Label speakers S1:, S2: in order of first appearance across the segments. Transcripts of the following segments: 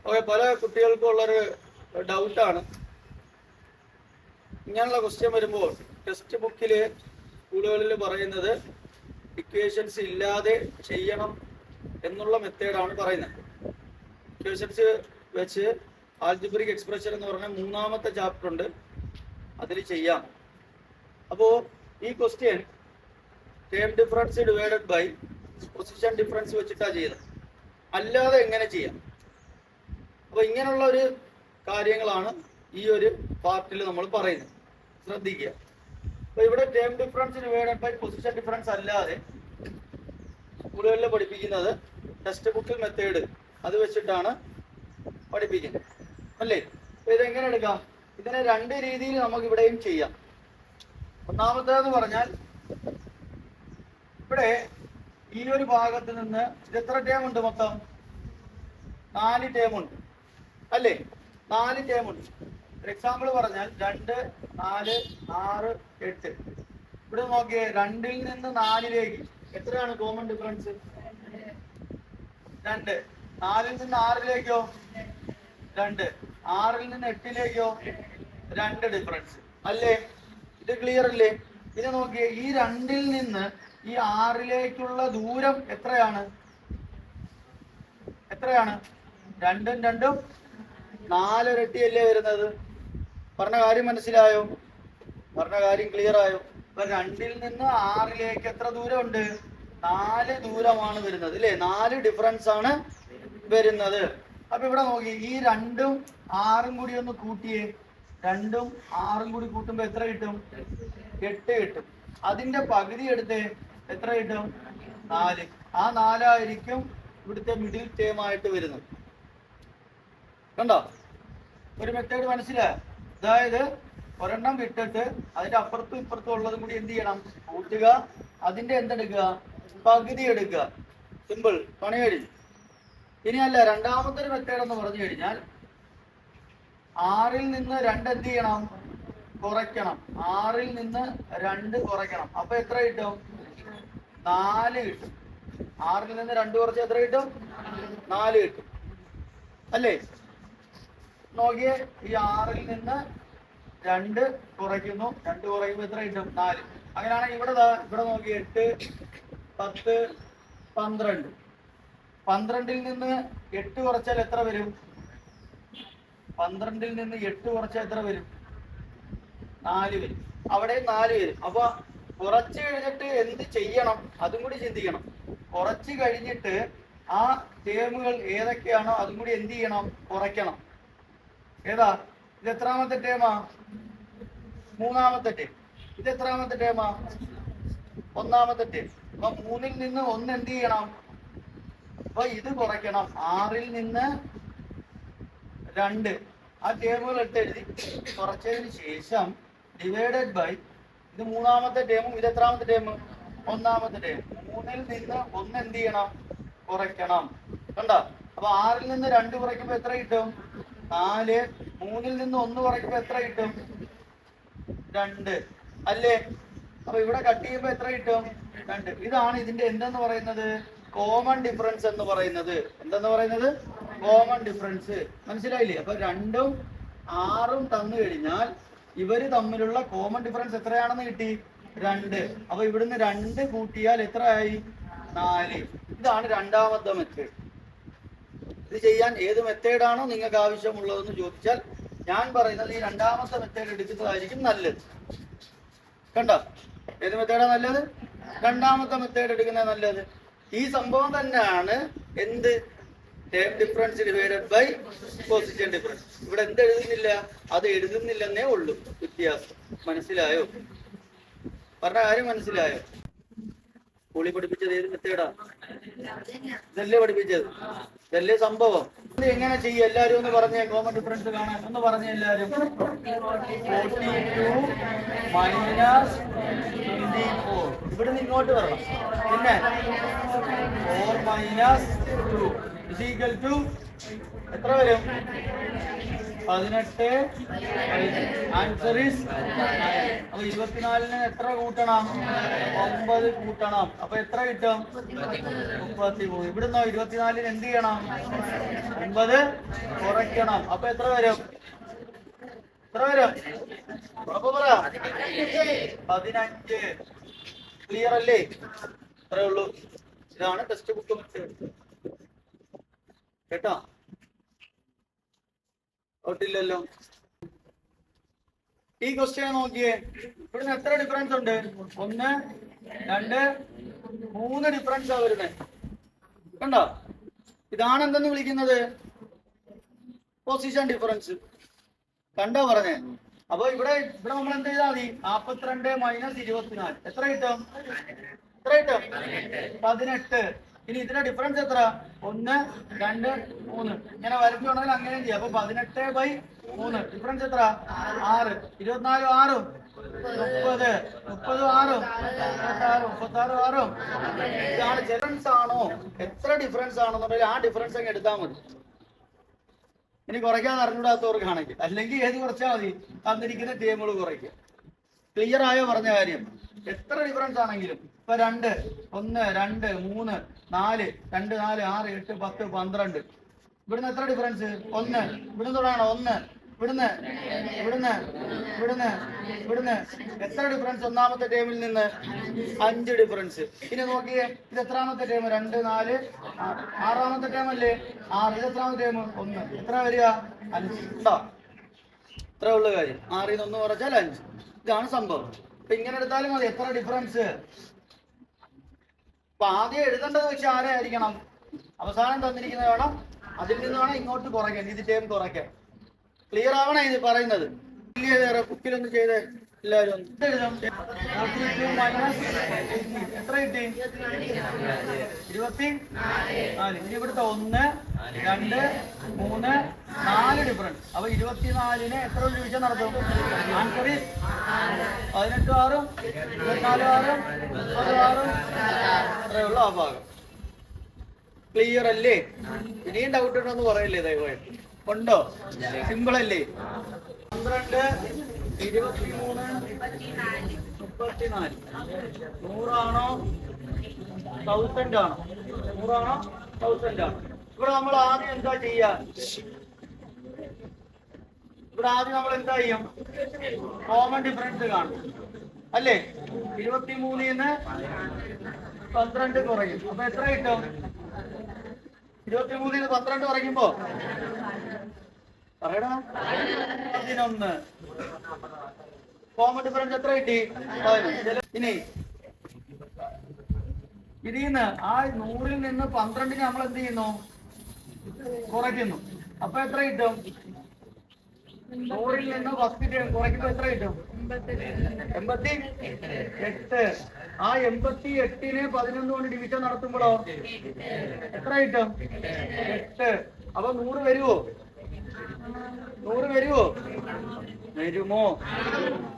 S1: Okay, പല കുട്ടികൾക്കും ഉള്ളൊരു ഡൗട്ടാണ്. ഇങ്ങനെയുള്ള ക്വസ്റ്റ്യൻ വരുമ്പോൾ ടെക്സ്റ്റ് ബുക്കിൽ സ്കൂളുകളിൽ പറയുന്നത് ഇക്വേഷൻസ് ഇല്ലാതെ ചെയ്യണം എന്നുള്ള മെത്തേഡാണ് പറയുന്നത്. ഇക്വേഷൻസ് വെച്ച് ആൽജിബ്രിക് എക്സ്പ്രഷൻ എന്ന് പറഞ്ഞ 3ാമത്തെ ചാപ്റ്റർ ഉണ്ട്, അതിൽ ചെയ്യാം. അപ്പോൾ ഈ question term difference divided by position difference വെച്ചിട്ടാണ് ചെയ്യുന്നത്. അല്ലാതെ എങ്ങനെ ചെയ്യാം? അപ്പോൾ ഇങ്ങനെയുള്ള ഒരു കാര്യങ്ങളാണ് ഈ ഒരു പാർട്ടിൽ നമ്മൾ പറയുന്നത്. ശ്രദ്ധിക്കുക. അപ്പോൾ ഇവിടെ term difference divided by position difference അല്ലാതെ സ്കൂളുകളിൽ പഠിപ്പിക്കുന്നത് ടെക്സ്റ്റ് ബുക്കിൽ മെത്തേഡ് അത് വെച്ചിട്ടാണ് പഠിപ്പിക്കുന്നത്, അല്ലേ? അപ്പോൾ ഇതെങ്ങനെ എടുക്കാം? ഇതിനെ 2 രീതിയിൽ നമുക്ക് ഇവിടെയും ചെയ്യാം. ഒന്നാമത്തേന്ന് പറഞ്ഞാൽ ഇവിടെ ഈ ഒരു ഭാഗത്ത് നിന്ന് ഇത് എത്ര ടേം ഉണ്ട്? മൊത്തം 4 ടേം ഉണ്ട്, അല്ലേ? 4 ടേം ഉണ്ട്. ഒരു എക്സാമ്പിൾ പറഞ്ഞാൽ 2, 4, 6, 8. ഇവിടെ നോക്കിയേ, 2ൽ നിന്ന് 4ലേക്ക് എത്രയാണ് കോമൺ ഡിഫറൻസ്? 2. 4ൽ നിന്ന് 6ലേക്കോ 2. 6ൽ നിന്ന് 8ലേക്കോ 2 ഡിഫറൻസ്, അല്ലേ? ഇത് ക്ലിയർ അല്ലേ? ഇത് നോക്കിയേ, ഈ 2ൽ നിന്ന് ഈ 6ലേക്കുള്ള ദൂരം എത്രയാണ്? 2ഉം 2ഉം 4 ഇരട്ടിയല്ലേ വരുന്നത്? പറഞ്ഞ കാര്യം മനസ്സിലായോ? പറഞ്ഞ കാര്യം ക്ലിയർ ആയോ? അപ്പൊ 2ൽ നിന്ന് 6ലേക്ക് എത്ര ദൂരമുണ്ട്? 4 ദൂരമാണ് വരുന്നത്, അല്ലേ? 4 ഡിഫറൻസ് ആണ് വരുന്നത്. അപ്പൊ ഇവിടെ നോക്കി, ഈ 2ഉം 6ഉം കൂടി ഒന്ന് കൂട്ടിയേ. 2ഉം 6ഉം കൂടി കൂട്ടുമ്പോ എത്ര കിട്ടും? 8 കിട്ടും. അതിന്റെ പകുതി എടുത്തേ, എത്ര കിട്ടും? 4. ആ 4 ആയിരിക്കും ഇവിടുത്തെ മിഡിൽ ടേം ആയിട്ട് വരുന്നത്. കണ്ടോ? ഒരു മെത്തേഡ് മനസ്സിലായോ? അതായത് ഒരെണ്ണം വിട്ടിട്ട് അതിന്റെ അപ്പുറത്തും ഇപ്പുറത്തും ഉള്ളതും കൂടി എന്ത് ചെയ്യണം? കൂട്ടുക. അതിന്റെ എന്തെടുക്കുക? പകുതി എടുക്കുക. സിമ്പിൾ, പണി കഴിഞ്ഞു. ഇനിയല്ല, രണ്ടാമത്തെ ഒരു മെത്തേഡ് എന്ന് പറഞ്ഞു കഴിഞ്ഞാൽ 6ൽ നിന്ന് 2 എന്ത് ചെയ്യണം? കുറയ്ക്കണം. 6ൽ നിന്ന് 2 കുറയ്ക്കണം. അപ്പൊ എത്ര കിട്ടും? 4 കിട്ടും. 6ൽ നിന്ന് 2 കുറച്ച് എത്ര കിട്ടും? 4 കിട്ടും, അല്ലേ? നോക്കിയേ, ഈ 6ൽ നിന്ന് 2 കുറയ്ക്കുന്നു. 2 കുറയ്ക്കുമ്പോൾ എത്ര കിട്ടും? 4. അങ്ങനെയാണെങ്കിൽ ഇവിടെ നോക്കി, 8, 10, 12. 12ൽ നിന്ന് 8 കുറച്ചാൽ എത്ര വരും? 12ൽ നിന്ന് 8 കുറച്ചാൽ എത്ര വരും? 4 വരും. അവിടെ 4 വരും. അപ്പൊ കുറച്ച് കഴിഞ്ഞിട്ട് എന്ത് ചെയ്യണം? അതും കൂടി ചിന്തിക്കണം. കുറച്ച് കഴിഞ്ഞിട്ട് ആ ടേമുകൾ ഏതൊക്കെയാണോ അതും കൂടി എന്ത് ചെയ്യണം? കുറയ്ക്കണം. ഏതാ? ഇത് എത്രാമത്തെ ടേമാ? 3ാമത്തെ ടേം. ഇത് എത്രാമത്തെ ടേമാ? 1ാമത്തെ ടേം. അപ്പൊ 3ൽ നിന്ന് 1 എന്ത് ചെയ്യണം? അപ്പൊ ഇത് കുറയ്ക്കണം. 6ൽ നിന്ന് 2 ആ ടേമുകൾ എഴുതി കുറച്ചതിന് ശേഷം ഡിവൈഡഡ് ബൈ ഇത് 3ാമത്തെ ടേമും ഇത് എത്രാമത്തെ ടേം? 1ാമത്തെ ടേം. 3ൽ നിന്ന് 1 എന്ത് ചെയ്യണം? കുറയ്ക്കണം. കണ്ടോ? അപ്പൊ 6ൽ നിന്ന് 2 കുറയ്ക്കുമ്പോ എത്ര കിട്ടും? 4. 3ൽ നിന്ന് 1 കുറയ്ക്കുമ്പോ എത്ര കിട്ടും? 2, അല്ലേ? അപ്പൊ ഇവിടെ കട്ട് ചെയ്യുമ്പോ എത്ര കിട്ടും? 2. ഇതാണ് ഇതിന്റെ എന്തെന്ന് പറയുന്നത്? കോമൺ ഡിഫറൻസ് എന്ന് പറയുന്നത്. എന്തെന്ന് പറയുന്നത്? Common difference. മനസ്സിലായില്ലേ? അപ്പൊ 2ഉം 6ഉം തന്നു കഴിഞ്ഞാൽ ഇവര് തമ്മിലുള്ള കോമൺ ഡിഫറൻസ് എത്രയാണെന്ന് കിട്ടി? 2. അപ്പൊ ഇവിടുന്ന് 2 കൂട്ടിയാൽ എത്ര ആയി? 4. ഇതാണ് 2ാമത്തെ മെത്തേഡ്. ഇത് ചെയ്യാൻ ഏത് മെത്തേഡാണോ നിങ്ങൾക്ക് ആവശ്യമുള്ളതെന്ന് ചോദിച്ചാൽ ഞാൻ പറയുന്നത് ഈ 2ാമത്തെ മെത്തേഡ് എടുക്കുന്നതായിരിക്കും നല്ലത്. കണ്ടോ? ഏത് മെത്തേഡാണ് നല്ലത്? 2ാമത്തെ മെത്തേഡ് എടുക്കുന്നത് നല്ലത്. ഈ സംഭവം തന്നെയാണ് എന്ത്? Term difference divided by position difference. ഇവിടെ എന്ത് എഴുതുന്നില്ല? അത് എഴുതുന്നില്ലെന്നേ ഉള്ളൂ വ്യത്യാസം. മനസ്സിലായോ? പറഞ്ഞ കാര്യം മനസ്സിലായോ? സ്കൂളിൽ പഠിപ്പിച്ചത് ഏത് മെത്തേഡാ? ഇതല്ലേ പഠിപ്പിച്ചത്? ഇതല്ലേ സംഭവം? ഇത് എങ്ങനെ ചെയ്യും? എല്ലാരും ഒന്ന് പറഞ്ഞേ. കോമൺ ഡിഫറൻസ് കാണാൻ ഒന്ന് പറഞ്ഞേ എല്ലാരും. 42 മൈനസ് 24. ഇവിടുന്ന് ഇങ്ങോട്ട് വരണം. പിന്നെ 4 മൈനസ് 2 ഇസ് ഈക്വൽ ടു എത്ര വരും? 18. Answer is. അപ്പൊ 24-ന് എത്ര കൂട്ടണം? 9 കൂട്ടണം. അപ്പൊ എത്ര കിട്ടും? 33. ഇവിടുന്നോ 24-ന് എന്ത് ചെയ്യണം? 9 കുറയ്ക്കണം. അപ്പൊ എത്ര വരും? എത്ര വരും? അപ്പൊ പറ. 15. ക്ലിയർ അല്ലേ? അത്രേ ഉള്ളൂ. ഇതാണ് ടെക്സ്റ്റ് ബുക്ക് മെത്തേഡ്. കേട്ടോ? ില്ലല്ലോ. ഈ ക്വസ്റ്റ്യൻ നോക്കിയേ. ഇവിടുന്ന് എത്ര ഡിഫറൻസ് ഉണ്ട്? 1, 2, 3 ഡിഫറൻസ് ആ വരുന്നത്. കണ്ടോ? ഇതാണ് എന്തെന്ന് വിളിക്കുന്നത്? Position difference. കണ്ടോ പറഞ്ഞേ? അപ്പൊ ഇവിടെ നമ്മൾ എന്ത് ചെയ്താൽ മതി? 42 - 24 എത്ര കിട്ടും? എത്ര കിട്ടും? 18. ഇനി ഇതിന്റെ ഡിഫറൻസ് എത്ര? 1, 2, 3. ഇങ്ങനെ വരയ്ക്കുകയാണെങ്കിൽ അങ്ങനെയും ചെയ്യാം. അപ്പൊ 18/3 ഡിഫറൻസ് എത്ര? 6. 24 6 30 30 6 36 6. ഇതാണ് ഡിഫറൻസ് ആണോ? എത്ര ഡിഫറൻസ് ആണെന്നുണ്ടെങ്കിൽ ആ ഡിഫറൻസ് അങ്ങ് എടുത്താൽ മതി. ഇനി കുറയ്ക്കാൻ അറിഞ്ഞൂടാത്തവർക്കാണെങ്കിൽ, അല്ലെങ്കിൽ ഏത് കുറച്ചാൽ മതി? തന്നിരിക്കുന്ന ടേമുകൾ കുറയ്ക്കുക. ക്ലിയർ ആയോ പറഞ്ഞ കാര്യം? എത്ര ഡിഫറൻസ് ആണെങ്കിലും ഇപ്പൊ 2 1 2 3 4 2 4 6 8 10 12. ഇവിടുന്ന് എത്ര ഡിഫറൻസ്? 1. ഇവിടുന്ന് തൊടാണോ? 1. ഇവിടുന്ന് ഇവിടുന്ന് ഇവിടുന്ന് ഇവിടുന്ന് എത്ര ഡിഫറൻസ്? ഒന്നാമത്തെ ടേമിൽ നിന്ന് 5 ഡിഫറൻസ്. ഇനി നോക്കിയേ, ഇത് എത്രാമത്തെ ടേം? 2 4 6. ആറാമത്തെ ടേം അല്ലേ? 6. ഇത് എത്രാമത്തെ ടേം? 1. എത്ര വരിക? 5. ഉണ്ടോ? ഇത്രേ ഉള്ളു കാര്യം. 6-ൽ നിന്ന് 1 കുറച്ചാൽ 5. ഇതാണ് സംഭവം. അപ്പൊ ഇങ്ങനെ എടുത്താലും മതി. എത്ര ഡിഫറൻസ്? അപ്പൊ ആദ്യം എഴുതേണ്ടത് വെച്ചാൽ ആരായിരിക്കണം? അവസാനം തന്നിരിക്കുന്നത് വേണം. അതിൽ നിന്ന് വേണം ഇങ്ങോട്ട് കുറയ്ക്കാൻ, ഇത് ടേം കുറയ്ക്കാൻ. ക്ലിയർ ആവണേ ഇത് പറയുന്നത്? ബുക്കിലൊന്ന് ചെയ്തേ എല്ലാവരും. എത്ര കിട്ടി? 24. ഇനി ഇവിടുത്തെ 1 2 3 4 ഡിഫറൻസ്. അപ്പൊ 24-നെ എത്ര ഡിവിഷൻ നടത്തും? ആൻസർ 18 6 24 6 36. അത്രയുള്ള ആ ഭാഗം. ക്ലിയർ അല്ലേ? ഇനിയും ഡൗട്ട് ഉണ്ടോന്ന് പറയല്ലേ ദയവായിട്ട്? ഉണ്ടോ? സിമ്പിൾ അല്ലേ? 12 23 34. 100 ആണോ 1000 ആണോ? 100 ആണോ 1000 ആണോ? ഇവിടെ നമ്മൾ ആദ്യം എന്താ ചെയ്യാ? ഇവിടെ ആദ്യം നമ്മൾ എന്താ ചെയ്യും? കോമൺ ഡിഫറൻസ് കാണും അല്ലേ? 23-ന്ന് 12 കുറയും. അപ്പൊ എത്ര കിട്ടും? 23-ന്ന് 12 കുറയ്ക്കുമ്പോ പറയടാ 11. കോമൺ ഡിഫറൻസ് എത്ര കിട്ടി? 11. ഇനി ഇതിന്ന് ആ 100-ൽ നിന്ന് 12-ന് നമ്മൾ എന്ത് ചെയ്യുന്നു? കുറയ്ക്കുന്നു. അപ്പൊ എത്ര കിട്ടും? 100-ൽ നിന്ന് 10 കുറയ്ക്കുമ്പോ എത്ര കിട്ടും? 88. ആ 88-നെ 11 കൊണ്ട് ഡിവിഷൻ നടത്തുമ്പോഴോ എത്ര കിട്ടും? 8. അപ്പൊ 100 വരുവോ? 100 വരുവോ? വരുമോ?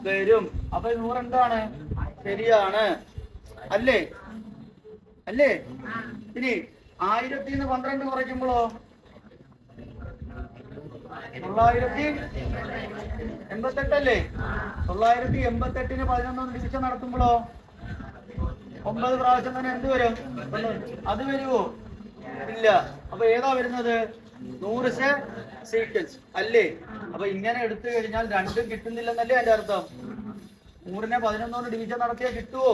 S1: വരും. അപ്പൊ 100 എന്താണ്? ശരിയാണ് അല്ലേ? അല്ലേ? ഇനി 1000-ന്ന് 12 കുറയ്ക്കുമ്പോഴോ 988 അല്ലേ? 988-ന് 11 ഡിവിഷൻ നടത്തുമ്പോഴോ 9 പ്രാവശ്യം തന്നെ എന്ത് വരും? അത് വരുവോ? ഇല്ല. അപ്പൊ ഏതാ വരുന്നത്? 100 സീക്വൻസ് അല്ലേ? അപ്പൊ ഇങ്ങനെ എടുത്തു കഴിഞ്ഞാൽ രണ്ടും കിട്ടുന്നില്ലെന്നല്ലേ അതിന്റെ അർത്ഥം? 100-നെ 11 കൊണ്ട് ഡിവിഷൻ നടത്തിയാൽ കിട്ടുവോ?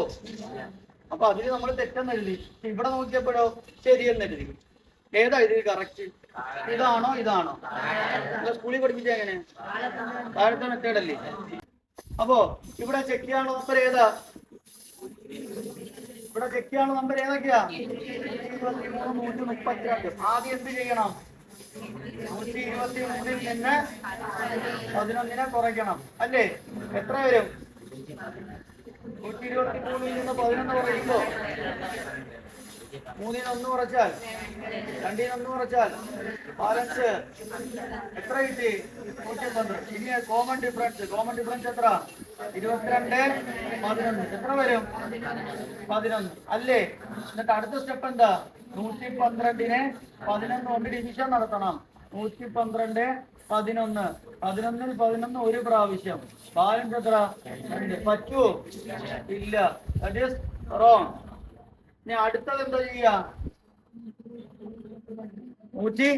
S1: അപ്പൊ അതിന് നമ്മൾ തെറ്റെന്ന് എഴുതി. ഇവിടെ നോക്കിയപ്പോഴോ ശരിയെന്ന് എഴുതി. ഏതാ ഇത് കറക്റ്റ്? ഇതാണോ ഇതാണോ? സ്കൂളിൽ പഠിപ്പിച്ച എങ്ങനെ? താഴത്തെ മെത്തേഡ് അല്ലേ? അപ്പോ ഇവിടെ ചെക്ക് ചെയ്യാനുള്ള നമ്പർ ഏതാ? ഇവിടെ ചെക്ക് ചെയ്യാനുള്ള നമ്പർ ഏതൊക്കെയാ? 123 132. ആദ്യം എന്ത് ചെയ്യണം? 123-ൽ നിന്ന് 11-നെ കുറയ്ക്കണം അല്ലേ? എത്ര വരും? 123-ൽ നിന്ന് 11 കുറയുമ്പോ 3-ന് 1 കുറച്ചാൽ 2-ന് 1 കുറച്ചാൽ ബാലൻസ് എത്ര കിട്ടി? 112. ഇനി കോമൺ ഡിഫറൻസ് എത്ര? 22 11. എത്ര വരും? 11 അല്ലേ? എന്നിട്ട് അടുത്ത സ്റ്റെപ്പ് എന്താ? 112നെ 11 കൊണ്ട് ഡിവിഷൻ നടത്തണം. 112 11 11ൽ 11 ഒരു പ്രാവശ്യം. ബാലൻസ് എത്ര? 2. പറ്റുമോ? ഇല്ല. That is wrong. ഇനി അടുത്തത് എന്താ ചെയ്യാ? 100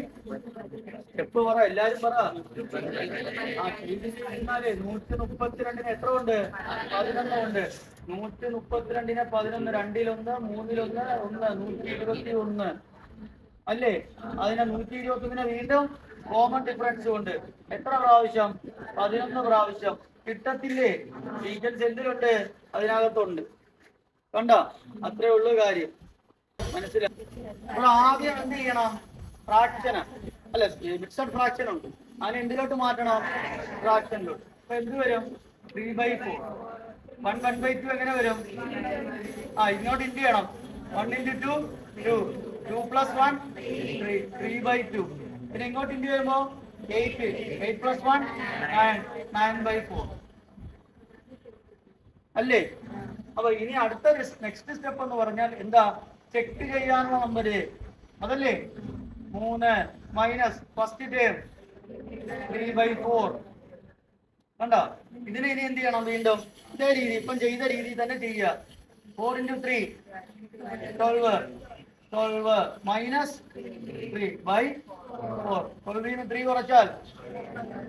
S1: പറ, എല്ലാരും പറ. 132ന് എത്ര ഉണ്ട്? 11 ഉണ്ട്. 132നെ 11 2-1 3-1 121 അല്ലേ? അതിനെ 121നെ വീണ്ടും കോമൺ ഡിഫറൻസ് കൊണ്ട് എത്ര പ്രാവശ്യം? 11 പ്രാവശ്യം. കിട്ടത്തില്ലേ? സീക്വൻസ് എന്തിലുണ്ട്? അതിനകത്തുണ്ട്. കണ്ട? അത്രേ ഉള്ളു കാര്യം. മനസ്സിലായി? അപ്പോൾ ആദ്യം എന്ത് ചെയ്യണം? ഫ്രാക്ഷന് അല്ല, മിക്സഡ് ഫ്രാക്ഷൻ ഉണ്ട്, അതിനെ എന്തിലോട്ട് മാറ്റണം? ഫ്രാക്ഷനിലോട്ട്. അപ്പൊ എന്ത് വരും? 3/4. 1/2 എങ്ങനെ വരും? ഇങ്ങോട്ട് ഇൻറ്റു ചെയ്യണം. 1 × 2 2 2 + 1 3 3/2. പിന്നെ ഇങ്ങോട്ട് ഇൻറ്റു ചെയ്യുമ്പോ 8 8 + 1 9 9/4 അല്ലേ? അപ്പൊ ഇനി അടുത്ത നെക്സ്റ്റ് സ്റ്റെപ്പ് എന്ന് പറഞ്ഞാൽ എന്താ? ചെക്ക് ചെയ്യാനുള്ള നമ്പര് അതല്ലേ? 3 മൈനസ് ഫസ്റ്റ് ടേം 3/4. കണ്ടോ? ഇതിനെ ഇനി എന്ത് ചെയ്യണം? വീണ്ടും ഇതേ രീതി, ഇപ്പം ചെയ്ത രീതി തന്നെ ചെയ്യുക. 4 × 3 12 12 മൈനസ് 3/4. 12 3 കുറച്ചാൽ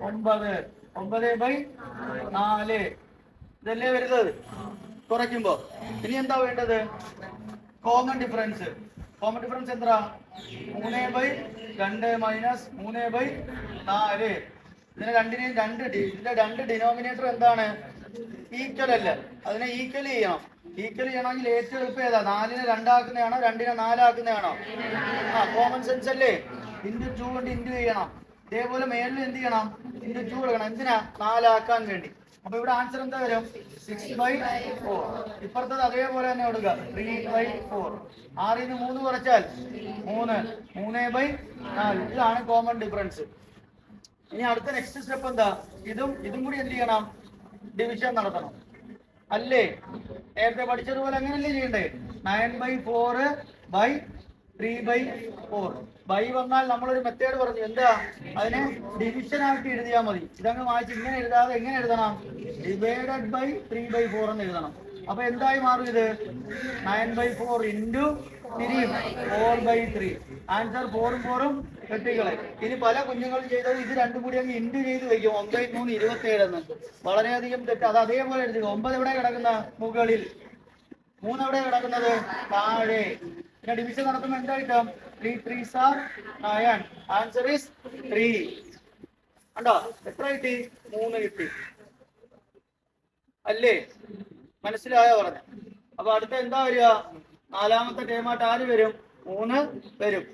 S1: 9 9/4 ഇതല്ലേ വരുന്നത് കുറയ്ക്കുമ്പോ. ഇനി എന്താ വേണ്ടത്? Common difference. കോമൺ ഡിഫറൻസ് എന്താ? 3/2 മൈനസ് 3/4. ഇതിനെ ഇതിന്റെ രണ്ട് ഡിനോമിനേറ്റർ എന്താണ്? ഈക്വൽ അല്ല. അതിനെ ഈക്വൽ ചെയ്യണം. ഈക്വൽ ചെയ്യണമെങ്കിൽ ഏറ്റവും എളുപ്പം ഏതാ? 4നെ 2 ആക്കുന്നതാണോ 2നെ 4 ആക്കുന്നതാണോ? കോമൺ സെൻസ് അല്ലേ? ഇൻറ്റു 2 കൊണ്ട് ഇൻറ്റു ചെയ്യണം. ഇതേപോലെ മേളിൽ എന്ത് ചെയ്യണം? ഇൻറ്റു 2 കൊടുക്കണം. എന്തിനാ? 4 ആക്കാൻ വേണ്ടി. അപ്പൊ ഇവിടെ ആൻസർ എന്താ വരും? 6/4. ഇപ്പുറത്തത് അതേപോലെ തന്നെ കൊടുക്കുക. 3/4. 6ന് 3 കുറച്ചാൽ 3 3/4. ഇതാണ് കോമൺ ഡിഫറൻസ്. ഇനി അടുത്ത നെക്സ്റ്റ് സ്റ്റെപ്പ് എന്താ? ഇതും കൂടി എന്ത് ചെയ്യണം? ഡിവിഷൻ നടത്തണം അല്ലേ? നേരത്തെ പഠിച്ചതുപോലെ അങ്ങനല്ലേ ചെയ്യണ്ടേ? 9/4/3/4. ബൈ വന്നാൽ നമ്മളൊരു മെത്തേഡ് പറഞ്ഞു. എന്താ? അതിനെ ഡിവിഷൻ ആയിട്ട് എഴുതിയാൽ മതി. ഇതങ്ങ് വായിച്ച് ഇങ്ങനെ എഴുതാതെ എങ്ങനെ എഴുതണം? ഡിവൈഡഡ് ബൈ 3/4 എന്ന് എഴുതണം. അപ്പൊ എന്തായി മാറും ഇത്? 9/4 ഇൻറ്റു 4/3. ആൻസർ 4ഉം 4ഉം വെട്ടിക്കളെ. ഇനി പല കുഞ്ഞുങ്ങളും ചെയ്തത് ഇത് രണ്ടും കൂടി അങ്ങ് ഇൻറ്റു ചെയ്ത് വയ്ക്കും. 9 3 27 എന്ന്. വളരെയധികം തെറ്റ്. അത് അതേപോലെ എഴുതി. 9 എവിടെ കിടക്കുന്ന? മുകളിൽ. 3 എവിടെ കിടക്കുന്നത്? താഴെ. പിന്നെ ഡിവിഷൻ നടത്തുമ്പോൾ എന്താ കിട്ടും? 3 3s are 9. Answer is 3. കണ്ടോ? എത്ര കിട്ടി? 3 കിട്ടി അല്ലേ? മനസ്സിലായോ പറഞ്ഞ? അപ്പൊ അടുത്ത എന്താ വരിക? നാലാമത്തെ ടേമായിട്ട് ആര് വരും? 3 വരും.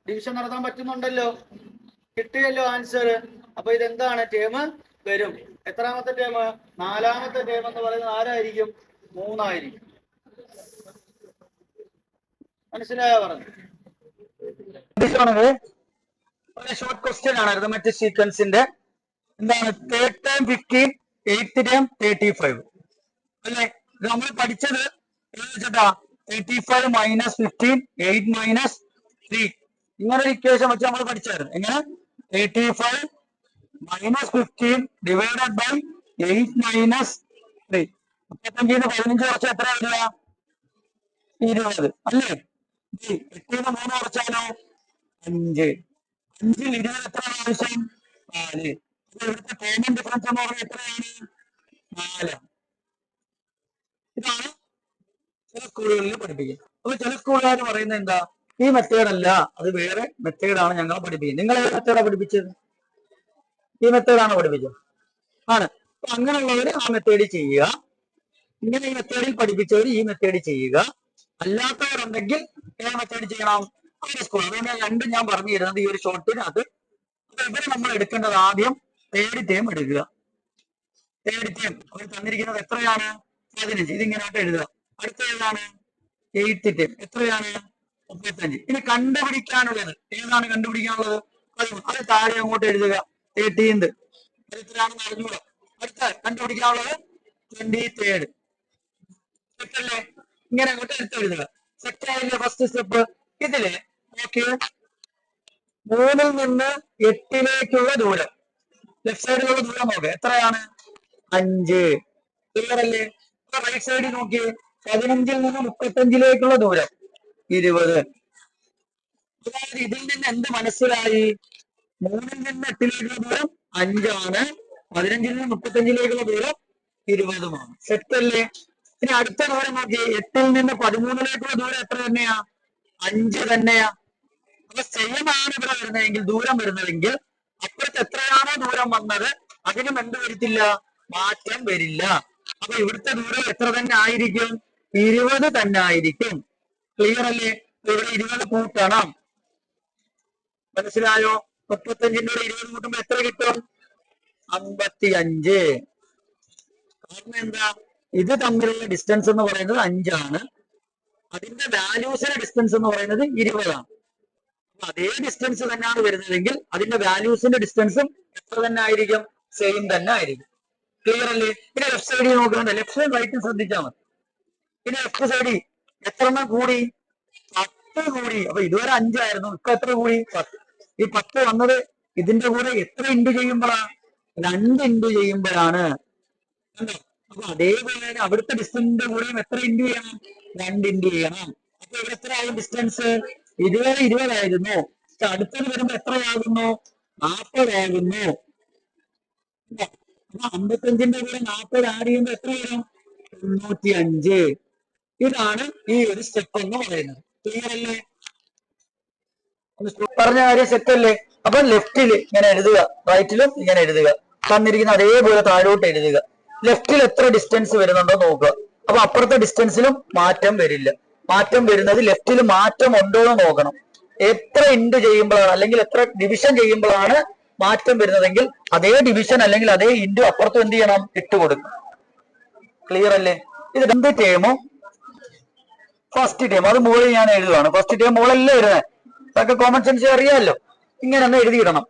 S1: ഡിവിഷൻ നടത്താൻ പറ്റുന്നുണ്ടല്ലോ. കിട്ടിയല്ലോ ആൻസർ. അപ്പൊ ഇതെന്താണ്? ടേം വരും. എത്രാമത്തെ ടേം? നാലാമത്തെ ടേം എന്ന് പറയുന്നത് ആരായിരിക്കും? 3 ആയിരിക്കും. മനസ്സിലായോ പറഞ്ഞു? ഒരു ഷോർട്ട് ക്വസ്റ്റ്യൻ ആണ് അരിത്മെറ്റിക് സീക്വൻസിന്റെ. എന്താണ്? 3rd ടേം 15, 8th ടേം 35 അല്ലേ? ഇത് നമ്മൾ പഠിച്ചത് ഏതാ? 35 മൈനസ് 15 8 മൈനസ് 3 ഇങ്ങനെ ഒരു ഇക്വേഷൻ വെച്ച് നമ്മൾ പഠിച്ചായിരുന്നു. എങ്ങനെ? 35 മൈനസ് 15 ഡിവൈഡഡ് ബൈ 8 മൈനസ് 3. 35 15 കുറച്ച് എത്ര വരിക? 20 അല്ലേ? 8 3 കുറച്ചാലോ? 5. 5ൽ 20 എത്ര ആവശ്യം? 4. ഇവിടുത്തെ കോമൺ ഡിഫറൻസ് എന്ന് പറഞ്ഞാൽ എത്രയാണ്? 4. ഇതാണ് ചില സ്കൂളുകളിൽ പഠിപ്പിക്കുക. അപ്പൊ ചില സ്കൂളുകാർ പറയുന്നത് എന്താ? ഈ മെത്തേഡ് അല്ല, അത് വേറെ മെത്തേഡാണ് ഞങ്ങൾ പഠിപ്പിക്കുന്നത്. നിങ്ങൾ ഏത് മെത്തേഡാണ് പഠിപ്പിച്ചത്? ഈ മെത്തേഡാണ് പഠിപ്പിച്ചത്. ആണ്. അപ്പൊ അങ്ങനെയുള്ളവർ ആ മെത്തേഡിൽ ചെയ്യുക. ഇങ്ങനെ ഈ മെത്തേഡിൽ പഠിപ്പിച്ചവർ ഈ മെത്തേഡിൽ ചെയ്യുക. അല്ലാത്തവരുണ്ടെങ്കിൽ ഏത് മെത്തേഡ് ചെയ്യണം? അവരുടെ സ്കൂൾ. അതുകൊണ്ട് രണ്ടും ഞാൻ പറഞ്ഞു തരുന്നത് ഈ ഒരു ഷോർട്ടിനകത്ത്. അപ്പൊ ഇവരെ നമ്മൾ എടുക്കേണ്ടത് ആദ്യം 3rd ടേം എടുക്കുക. 3rd ടേം അവർ തന്നിരിക്കുന്നത് എത്രയാണ്? 15. ഇതിങ്ങനെയായിട്ട് എഴുതുക. അടുത്ത ഏതാണ്? 8th ടേം എത്രയാണ്? 35. ഇനി കണ്ടുപിടിക്കാനുള്ളത് ഏതാണ്? കണ്ടുപിടിക്കാനുള്ളത് 13. അത് താഴെ അങ്ങോട്ട് എഴുതുക. 13th എത്രയാണെന്ന് അറിഞ്ഞൂടാ. അടുത്ത കണ്ടുപിടിക്കാനുള്ളത് 23rd. സെറ്റല്ലേ? ഇങ്ങനെ അങ്ങോട്ട് എടുത്ത് എഴുതുക. സെറ്റായില്ലേ ഫസ്റ്റ് സ്റ്റെപ്പ്?
S2: ഇതില് നോക്കി 3 നിന്ന് 8 ദൂരം, ലെഫ്റ്റ് സൈഡിലുള്ള ദൂരം നോക്കുക എത്രയാണ്? 5. ക്ലിയർ അല്ലേ? റൈറ്റ് സൈഡിൽ നോക്കി 15 നിന്ന് 35 ദൂരം 20. അതായത് ഇതിൽ നിന്ന് എന്ത് മനസ്സിലായി? 3 നിന്ന് 8 ദൂരം 5 ആണ്, 15 നിന്ന് 35 ദൂരം 20 സെറ്റ് അല്ലേ? ഇനി അടുത്ത ദൂരം നോക്കി 8 നിന്ന് 13 ദൂരം എത്ര തന്നെയാ? 5 തന്നെയാ. അപ്പൊ സെയിം ആണ് ഇവിടെ വരുന്നതെങ്കിൽ, ദൂരം വരുന്നതെങ്കിൽ അപ്പുറത്ത് എത്രയാണോ ദൂരം വന്നത് അതിനും എന്ത് വരത്തില്ല? മാറ്റം വരില്ല. അപ്പൊ ഇവിടുത്തെ ദൂരം എത്ര തന്നെ ആയിരിക്കും? 20 തന്നെ ആയിരിക്കും. ക്ലിയർ അല്ലേ? ഇവിടെ 20 കൂട്ടണം. മനസ്സിലായോ? 35ന്റെ 20 കൂട്ടുമ്പോ എത്ര കിട്ടും? 55. കാരണം എന്താ? ഇത് തമ്മിലുള്ള ഡിസ്റ്റൻസ് എന്ന് പറയുന്നത് 5 ആണ്, അതിന്റെ വാല്യൂസിന്റെ ഡിസ്റ്റൻസ് എന്ന് പറയുന്നത് 20 ആണ്. അതേ ഡിസ്റ്റൻസ് തന്നെയാണ് വരുന്നതെങ്കിൽ അതിന്റെ വാല്യൂസിന്റെ ഡിസ്റ്റൻസും എത്ര തന്നെ ആയിരിക്കും? സെയിം തന്നെ ആയിരിക്കും. ക്ലിയർ അല്ലേ? പിന്നെ ലെഫ്റ്റ് സൈഡിൽ നോക്കുന്നുണ്ട്, ലെഫ്റ്റ് സൈഡ് റൈറ്റും ശ്രദ്ധിച്ചാൽ മതി. പിന്നെ ലെഫ്റ്റ് സൈഡിൽ എത്ര എണ്ണം കൂടി? 10 കൂടി. അപ്പൊ ഇതുവരെ 5 ആയിരുന്നു, ഇപ്പൊ എത്ര കൂടി? 10. ഈ 10 വന്നത് ഇതിന്റെ കൂടെ എത്ര ഇൻറ്റു ചെയ്യുമ്പോഴാണ്? 2 ഇൻറ്റു ചെയ്യുമ്പോഴാണ്. അപ്പൊ അതേപോലെ അവിടുത്തെ ഡിസ്റ്റൻസിന്റെ കൂടെയും എത്ര ഇൻറ്റു ചെയ്യണം? 2 ഇൻറ്റു ചെയ്യണം. അപ്പൊ ഇവിടെ എത്ര ആയും ഡിസ്റ്റൻസ്? ഇതുവരെ 20 ആയിരുന്നു, അടുത്തത് വരുമ്പോ എത്രയാകുന്നു? 40 ആകുന്നു. അപ്പൊ 55ന്റെ കൂടെ 40 ആഡ് ചെയ്യുമ്പോ എത്ര വരും? 95. ഇതാണ് ഈ ഒരു സ്റ്റെപ്പ് എന്ന് പറയുന്നത്. ക്ലിയർ അല്ലേ? പറഞ്ഞ കാര്യം സെറ്റ് അല്ലേ? അപ്പൊ ലെഫ്റ്റിൽ ഇങ്ങനെ എഴുതുക, റൈറ്റിലും ഇങ്ങനെ എഴുതുക, തന്നിരിക്കുന്ന അതേപോലെ താഴോട്ട് എഴുതുക. ലെഫ്റ്റിൽ എത്ര ഡിസ്റ്റൻസ് വരുന്നുണ്ടോ നോക്കുക. അപ്പൊ അപ്പുറത്തെ ഡിസ്റ്റൻസിലും മാറ്റം വരില്ല. മാറ്റം വരുന്നത് ലെഫ്റ്റിൽ മാറ്റം ഉണ്ടോ എന്ന് നോക്കണം. എത്ര ഇൻറ്റു ചെയ്യുമ്പോഴാണ് അല്ലെങ്കിൽ എത്ര ഡിവിഷൻ ചെയ്യുമ്പോഴാണ് മാറ്റം വരുന്നതെങ്കിൽ അതേ ഡിവിഷൻ അല്ലെങ്കിൽ അതേ ഇൻറ്റു അപ്പുറത്തും എന്ത് ചെയ്യണം? ഇട്ട് കൊടുക്കും. ക്ലിയർ അല്ലേ? ഇത് 2 ടേമും ഫസ്റ്റ് ടേം അത് മുകളിൽ ഞാൻ എഴുതുകയാണ്. ഫസ്റ്റ് ടേം മുകളല്ലേ വരുന്നത്, അതൊക്കെ കോമൺ സെൻസ് അറിയാമല്ലോ. ഇങ്ങനെ ഒന്ന് എഴുതിയിടണം.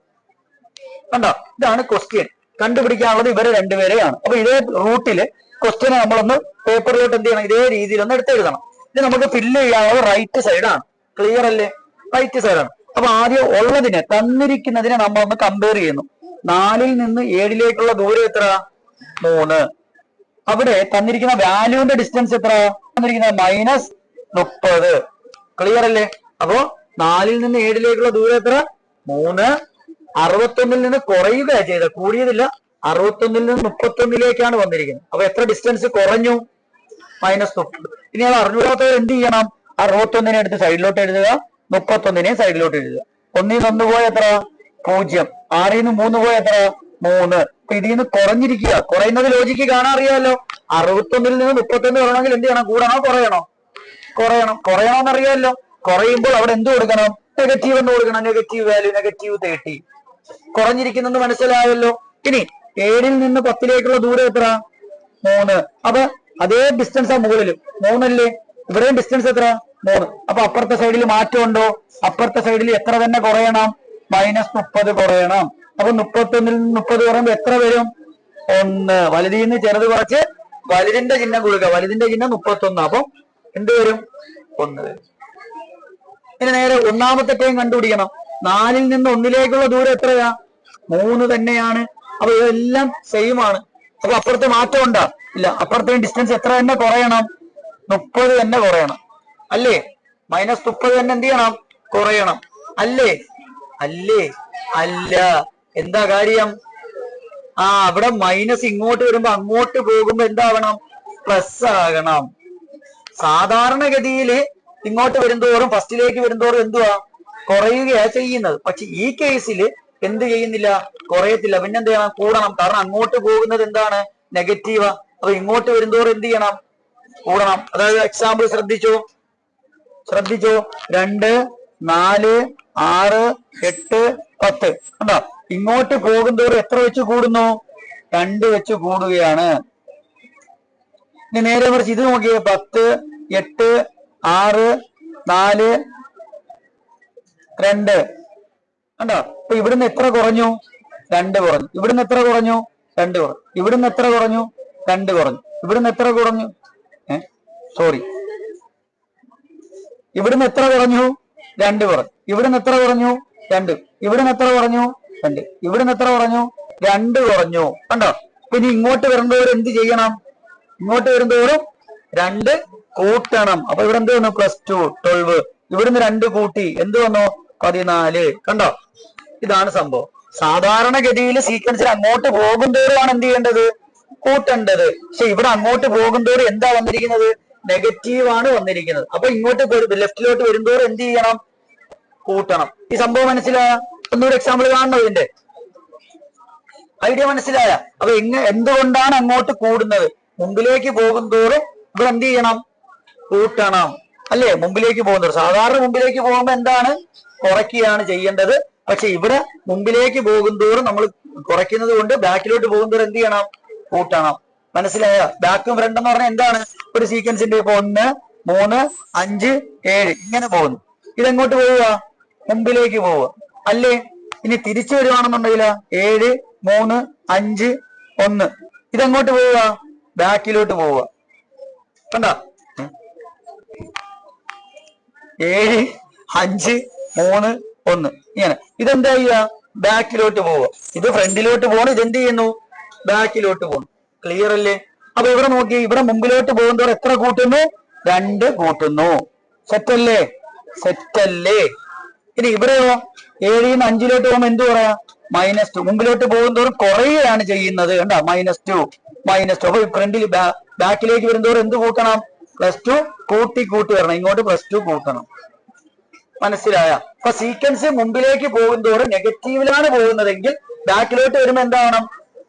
S2: കണ്ടോ? ഇതാണ് ക്വസ്റ്റ്യൻ. കണ്ടുപിടിക്കാനുള്ളത് ഇവരെ രണ്ടുപേരെയാണ്. അപ്പൊ ഇതേ റൂട്ടില് ക്വസ്റ്റ്യനെ നമ്മളൊന്ന് പേപ്പറിലോട്ട് എന്ത് ചെയ്യണം? ഇതേ രീതിയിൽ ഒന്ന് എടുത്തെഴുതണം. ഇത് നമുക്ക് ഫില്ല് ചെയ്യാനുള്ളത് റൈറ്റ് സൈഡാണ്. ക്ലിയർ അല്ലേ? റൈറ്റ് സൈഡാണ്. അപ്പൊ ആദ്യം ഉള്ളതിനെ, തന്നിരിക്കുന്നതിനെ നമ്മളൊന്ന് കമ്പയർ ചെയ്യുന്നു. 4 നിന്ന് 7 ദൂരം എത്ര? 3. അവിടെ തന്നിരിക്കുന്ന വാല്യൂവിന്റെ ഡിസ്റ്റൻസ് എത്ര? തന്നിരിക്കുന്നത് -30. ക്ലിയർ അല്ലേ? അപ്പോ 4 നിന്ന് 7 ദൂരം എത്ര? 3. 61 നിന്ന് കുറയുകയാണ് ചെയ്തത്, കൂടിയതില്ല. 61 നിന്ന് 31 വന്നിരിക്കുന്നത്. അപ്പൊ എത്ര ഡിസ്റ്റൻസ് കുറഞ്ഞു? -30. ഇനി അത് അറിഞ്ഞൂടാത്തവർ എന്ത് ചെയ്യണം? 61 എടുത്ത് സൈഡിലോട്ട് എഴുതുക, 31 സൈഡിലോട്ട് എഴുതുക. 1 നിന്ന് 1 പോയ എത്ര? 0. 6 നിന്ന് 3 പോയ എത്ര? 3. അപ്പൊ ഇതിൽ നിന്ന് കുറഞ്ഞിരിക്കുക. കുറയുന്നത് ലോജിക്ക് കാണാൻ അറിയാമല്ലോ. 61 നിന്ന് 31 വരണമെങ്കിൽ എന്ത് ചെയ്യണം? കൂടണോ കുറയണോ? കുറയണം. കുറയണമെന്നറിയാമല്ലോ. കുറയുമ്പോൾ അവിടെ എന്ത് കൊടുക്കണം? നെഗറ്റീവ് എന്ന് കൊടുക്കണം. Negative value -30. കുറഞ്ഞിരിക്കുന്നെന്ന് മനസ്സിലായല്ലോ. ഇനി 7 നിന്ന് 10 ദൂരം എത്ര? 3. അപ്പൊ അതേ ഡിസ്റ്റൻസ് ആ മുകളിലും 3 അല്ലേ? ഇവിടെയും ഡിസ്റ്റൻസ് എത്ര? 3. അപ്പൊ അപ്പുറത്തെ സൈഡിൽ മാറ്റമുണ്ടോ? അപ്പുറത്തെ സൈഡിൽ എത്ര തന്നെ കുറയണം? -30 കുറയണം. അപ്പൊ 31 നിന്ന് 30 കുറയുമ്പോ എത്ര വരും? 1. വലുതിൽ നിന്ന് ചെറുത് കുറച്ച് വലുതിന്റെ ചിഹ്നം കൊടുക്കുക. വലുതിന്റെ ചിഹ്നം 31. അപ്പൊ എന്ത് വരും? 1 വരും. ഇനി നേരെ ഒന്നാമത്തെ ടൈം കണ്ടുപിടിക്കണം. 4 നിന്ന് 1 ദൂരം എത്രയാ? 3 തന്നെയാണ്. അപ്പൊ ഇതെല്ലാം സെയിം ആണ്. അപ്പൊ അപ്പുറത്ത് മാറ്റം ഉണ്ടോ? ഇല്ല. അപ്പുറത്തെ ഡിസ്റ്റൻസ് എത്ര തന്നെ കുറയണം? 30 തന്നെ കുറയണം അല്ലേ? -30 തന്നെ എന്ത് ചെയ്യണം? കുറയണം അല്ലേ? അല്ലേ? അല്ല. എന്താ കാര്യം? അവിടെ മൈനസ് ഇങ്ങോട്ട് വരുമ്പോ അങ്ങോട്ട് പോകുമ്പോ എന്താവണം? പ്ലസ് ആകണം. സാധാരണഗതിയിൽ ഇങ്ങോട്ട് വരുന്തോറും ഫസ്റ്റിലേക്ക് വരുന്തോറും എന്തുവാ? കുറയുകയാ ചെയ്യുന്നത്. പക്ഷെ ഈ കേസിൽ എന്ത് ചെയ്യുന്നില്ല? കുറയത്തില്ല. പിന്നെന്ത് ചെയ്യണം? കൂടണം. കാരണം അങ്ങോട്ട് പോകുന്നത് എന്താണ്? നെഗറ്റീവാ. അപ്പൊ ഇങ്ങോട്ട് വരുന്തോറും എന്ത് ചെയ്യണം? കൂടണം. അതായത് എക്സാമ്പിൾ ശ്രദ്ധിച്ചോ, 2, 4, 6, 8, 10 കണ്ടോ? ഇങ്ങോട്ട് പോകുന്തോറും എത്ര വെച്ച് കൂടുന്നു? 2 വെച്ച് കൂടുകയാണ്. ഇനി നേരെ മറിച്ച് ഇത് നോക്കിയേ. 10, 8, 6, 4, 2 കണ്ടോ? അപ്പൊ ഇവിടുന്ന് എത്ര കുറഞ്ഞു? 2 കുറഞ്ഞു. ഇവിടുന്ന് എത്ര കുറഞ്ഞു? 2 കുറഞ്ഞു. ഇവിടുന്ന് എത്ര കുറഞ്ഞു? 2 കുറഞ്ഞു. ഇവിടുന്ന് എത്ര കുറഞ്ഞു? സോറി, ഇവിടുന്ന് എത്ര കുറഞ്ഞു? 2 കുറഞ്ഞു. ഇവിടുന്ന് എത്ര കുറഞ്ഞു? 2. ഇവിടുന്ന് എത്ര കുറഞ്ഞു? 2. ഇവിടുന്ന് എത്ര കുറഞ്ഞു? 2 കുറഞ്ഞു. കണ്ടോ? പിന്നെ ഇങ്ങോട്ട് വരുന്നവരും എന്ത് ചെയ്യണം? ഇങ്ങോട്ട് വരുന്നവരും 2 കൂട്ടണം. അപ്പൊ ഇവിടെ എന്ത് വന്നു? +2 12. ഇവിടുന്ന് 2 കൂട്ടി എന്ത് വന്നു? 14. കണ്ടോ? ഇതാണ് സംഭവം. സാധാരണഗതിയിൽ സീക്വൻസിൽ അങ്ങോട്ട് പോകുന്തോറുമാണ് എന്ത് ചെയ്യേണ്ടത്? കൂട്ടേണ്ടത്. പക്ഷെ ഇവിടെ അങ്ങോട്ട് പോകുന്തോറും എന്താ വന്നിരിക്കുന്നത്? നെഗറ്റീവ് ആണ് വന്നിരിക്കുന്നത്. അപ്പൊ ഇങ്ങോട്ട് ലെഫ്റ്റിലോട്ട് വരുന്തോറും എന്ത് ചെയ്യണം? കൂട്ടണം. ഈ സംഭവം മനസ്സിലായ? ഒന്നൊരു എക്സാമ്പിൾ കാണണം. ഇതിന്റെ ഐഡിയ മനസ്സിലായ? അപ്പൊ എന്തുകൊണ്ടാണ് അങ്ങോട്ട് കൂടുന്നത്? മുമ്പിലേക്ക് പോകുന്തോറും ഇവിടെ എന്ത് ചെയ്യണം? കൂട്ടണം. അല്ലേ? മുമ്പിലേക്ക് പോകുന്നതോറും. സാധാരണ മുമ്പിലേക്ക് പോകുമ്പോൾ എന്താണ്? കുറയ്ക്കുകയാണ് ചെയ്യേണ്ടത്. പക്ഷെ ഇവിടെ മുമ്പിലേക്ക് പോകുന്തോറും നമ്മൾ കുറയ്ക്കുന്നത് കൊണ്ട് ബാക്കിലോട്ട് പോകുന്തോറും എന്ത് ചെയ്യണം? കൂട്ടണം. മനസ്സിലായ? ബാക്കും ഫ്രണ്ട് എന്ന് പറഞ്ഞാൽ എന്താണ്? ഒരു സീക്വൻസിന്റെ ഇപ്പൊ 1 3 5 7 ഇങ്ങനെ പോകുന്നു. ഇതെങ്ങോട്ട് പോവുക? മുമ്പിലേക്ക് പോവുക. അല്ലേ? ഇനി തിരിച്ചു വരുവാണെന്നുണ്ടെങ്കിലോ 7 3 5 1 ഇതെങ്ങോട്ട് പോവുക? ബാക്കിലോട്ട് പോവുക. കണ്ട? 7 5 3 1 ഇങ്ങനെ. ഇതെന്താ ചെയ്യുക? ബാക്കിലോട്ട് പോവുക. ഇത് ഫ്രണ്ടിലോട്ട് പോകണം. ഇതെന്ത് ചെയ്യുന്നു? ബാക്കിലോട്ട് പോകണം. ക്ലിയർ അല്ലേ? അപ്പൊ ഇവിടെ നോക്കി, ഇവിടെ മുമ്പിലോട്ട് പോകുന്നതോടെ എത്ര കൂട്ടുന്നു? 2 കൂട്ടുന്നു. സെറ്റല്ലേ? സെറ്റല്ലേ? ഇനി ഇവിടെയോ 7 നിന്ന് 5ലോട്ട് പോകുമ്പോൾ എന്ത് പറയാ? -2. മുമ്പിലോട്ട് പോകുന്നതോറും കുറയുകയാണ് ചെയ്യുന്നത്. കണ്ട? -2 അപ്പൊ ഫ്രണ്ടിൽ ബാക്കിലേക്ക് വരുന്നതോറും എന്ത് കൂട്ടണം? +2 കൂട്ടി വരണം. ഇങ്ങോട്ട് +2 കൂട്ടണം. മനസ്സിലായ? അപ്പൊ സീക്വൻസ് മുമ്പിലേക്ക് പോകുന്നതോറും നെഗറ്റീവിലാണ് പോകുന്നതെങ്കിൽ ബാക്കിലോട്ട് വരുമ്പോൾ എന്താവണം?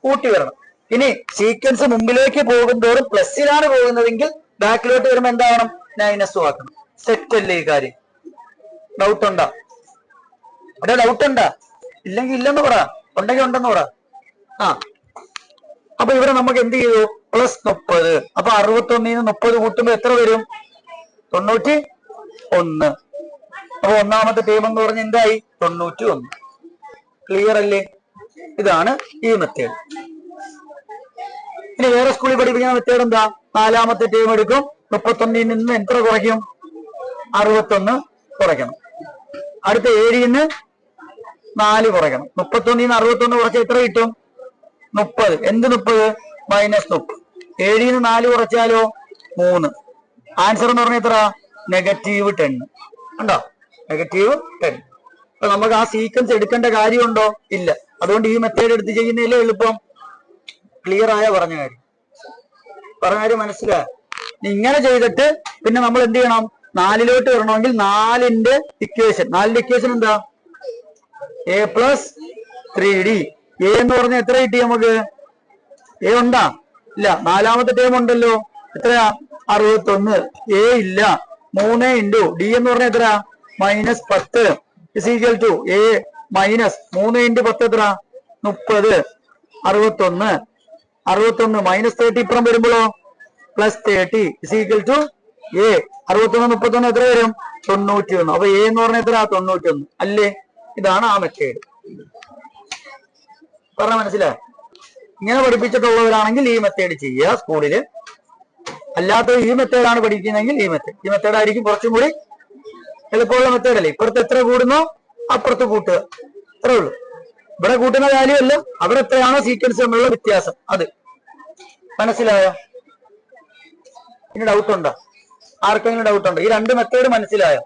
S2: കൂട്ടി വരണം. ഇനി സീക്വൻസ് മുമ്പിലേക്ക് പോകുന്നതോറും പ്ലസിലാണ് പോകുന്നതെങ്കിൽ ബാക്കിലോട്ട് വരുമ്പോൾ എന്താവണം? മൈനസ് ആക്കണം. സെറ്റ് അല്ലേ ഈ കാര്യം? ഡൗട്ട് ഉണ്ടോ? അവിടെ ഡൗട്ട് ഉണ്ടാ? ഇല്ലെങ്കിൽ ഇല്ലെന്ന് പറ, ഉണ്ടെങ്കിൽ ഉണ്ടെന്ന് പറ. അപ്പൊ ഇവിടെ നമുക്ക് എന്ത് ചെയ്തു? +30. അപ്പൊ 61 30 കൂട്ടുമ്പോ എത്ര വരും? 91. അപ്പൊ ഒന്നാമത്തെ ടേം എന്ന് പറഞ്ഞ എന്തായി? 91. ക്ലിയർ അല്ലേ? ഇതാണ് ഈ മെത്തേഡ്. ഇനി വേറെ സ്കൂളിൽ പഠിപ്പിക്കുന്ന മെത്തേഡ് എന്താ? 4ാമത്തെ ടേം എടുക്കും. 31 നിന്ന് എത്ര കുറയ്ക്കും? 61 കുറയ്ക്കണം. അടുത്ത 7 നിന്ന് 4 കുറയ്ക്കണം. 31 നിന്ന് 61 കുറച്ച് എത്ര കിട്ടും? 30. എന്ത് 30? -30. 7 നിന്ന് 4 കുറച്ചാലോ? 3. ആൻസർ എന്ന് പറഞ്ഞാൽ എത്ര? -10. കണ്ടോ? -10. അപ്പൊ നമുക്ക് ആ സീക്വൻസ് എടുക്കേണ്ട കാര്യമുണ്ടോ? ഇല്ല. അതുകൊണ്ട് ഈ മെത്തേഡ് എടുത്ത് ചെയ്യുന്നതിലേ എളുപ്പം. ക്ലിയർ ആയ പറഞ്ഞ കാര്യം മനസ്സിലായ? ഇങ്ങനെ ചെയ്തിട്ട് പിന്നെ നമ്മൾ എന്ത് ചെയ്യണം? 4ലോട്ട് വരണമെങ്കിൽ 4ന്റെ ഇക്വേഷൻ എന്താ? a + 3d. a എന്ന് പറഞ്ഞാൽ എത്ര കിട്ടി നമുക്ക്? a ഉണ്ടാ? ഇല്ല. 4ാമത്തെ ടേം ഉണ്ടല്ലോ. എത്രയാ? 61. a ഇല്ല. 3 × d എന്ന് പറഞ്ഞാൽ എത്ര? -10 = a മൈനസ് 3 × 10 എത്ര? 30. 61. -30 ഇപ്പുറം വരുമ്പോഴോ +30 = a. 61 31 എത്ര വരും? 91. അപ്പൊ a എന്ന് പറഞ്ഞാൽ എത്ര? 91 അല്ലേ? ഇതാണ് ആ മെത്തേഡ്. പറഞ്ഞ മനസ്സിലായോ? ഇങ്ങനെ പഠിപ്പിച്ചിട്ടുള്ളവരാണെങ്കിൽ ഈ മെത്തേഡ് ചെയ്യുക സ്കൂളില്. അല്ലാത്ത ഈ മെത്തേഡാണ് പഠിക്കുന്നതെങ്കിൽ ഈ മെത്തേഡ് ആയിരിക്കും കുറച്ചും കൂടി എളുപ്പമുള്ള മെത്തേഡ് അല്ലേ? ഇപ്പുറത്ത് എത്ര കൂടുന്നോ അപ്പുറത്ത് കൂട്ടുക. അത്രേ ഉള്ളൂ. ഇവിടെ കൂട്ടുന്ന കാര്യമല്ല, അവിടെ എത്രയാണോ സീക്വൻസ് തമ്മിലുള്ള വ്യത്യാസം അത്. മനസ്സിലായോ? ഇനി ഡൗട്ട് ഉണ്ടോ? ആർക്കെങ്കിലും ഡൗട്ട് ഉണ്ടോ? ഈ 2 മെത്തേഡ് മനസ്സിലായോ?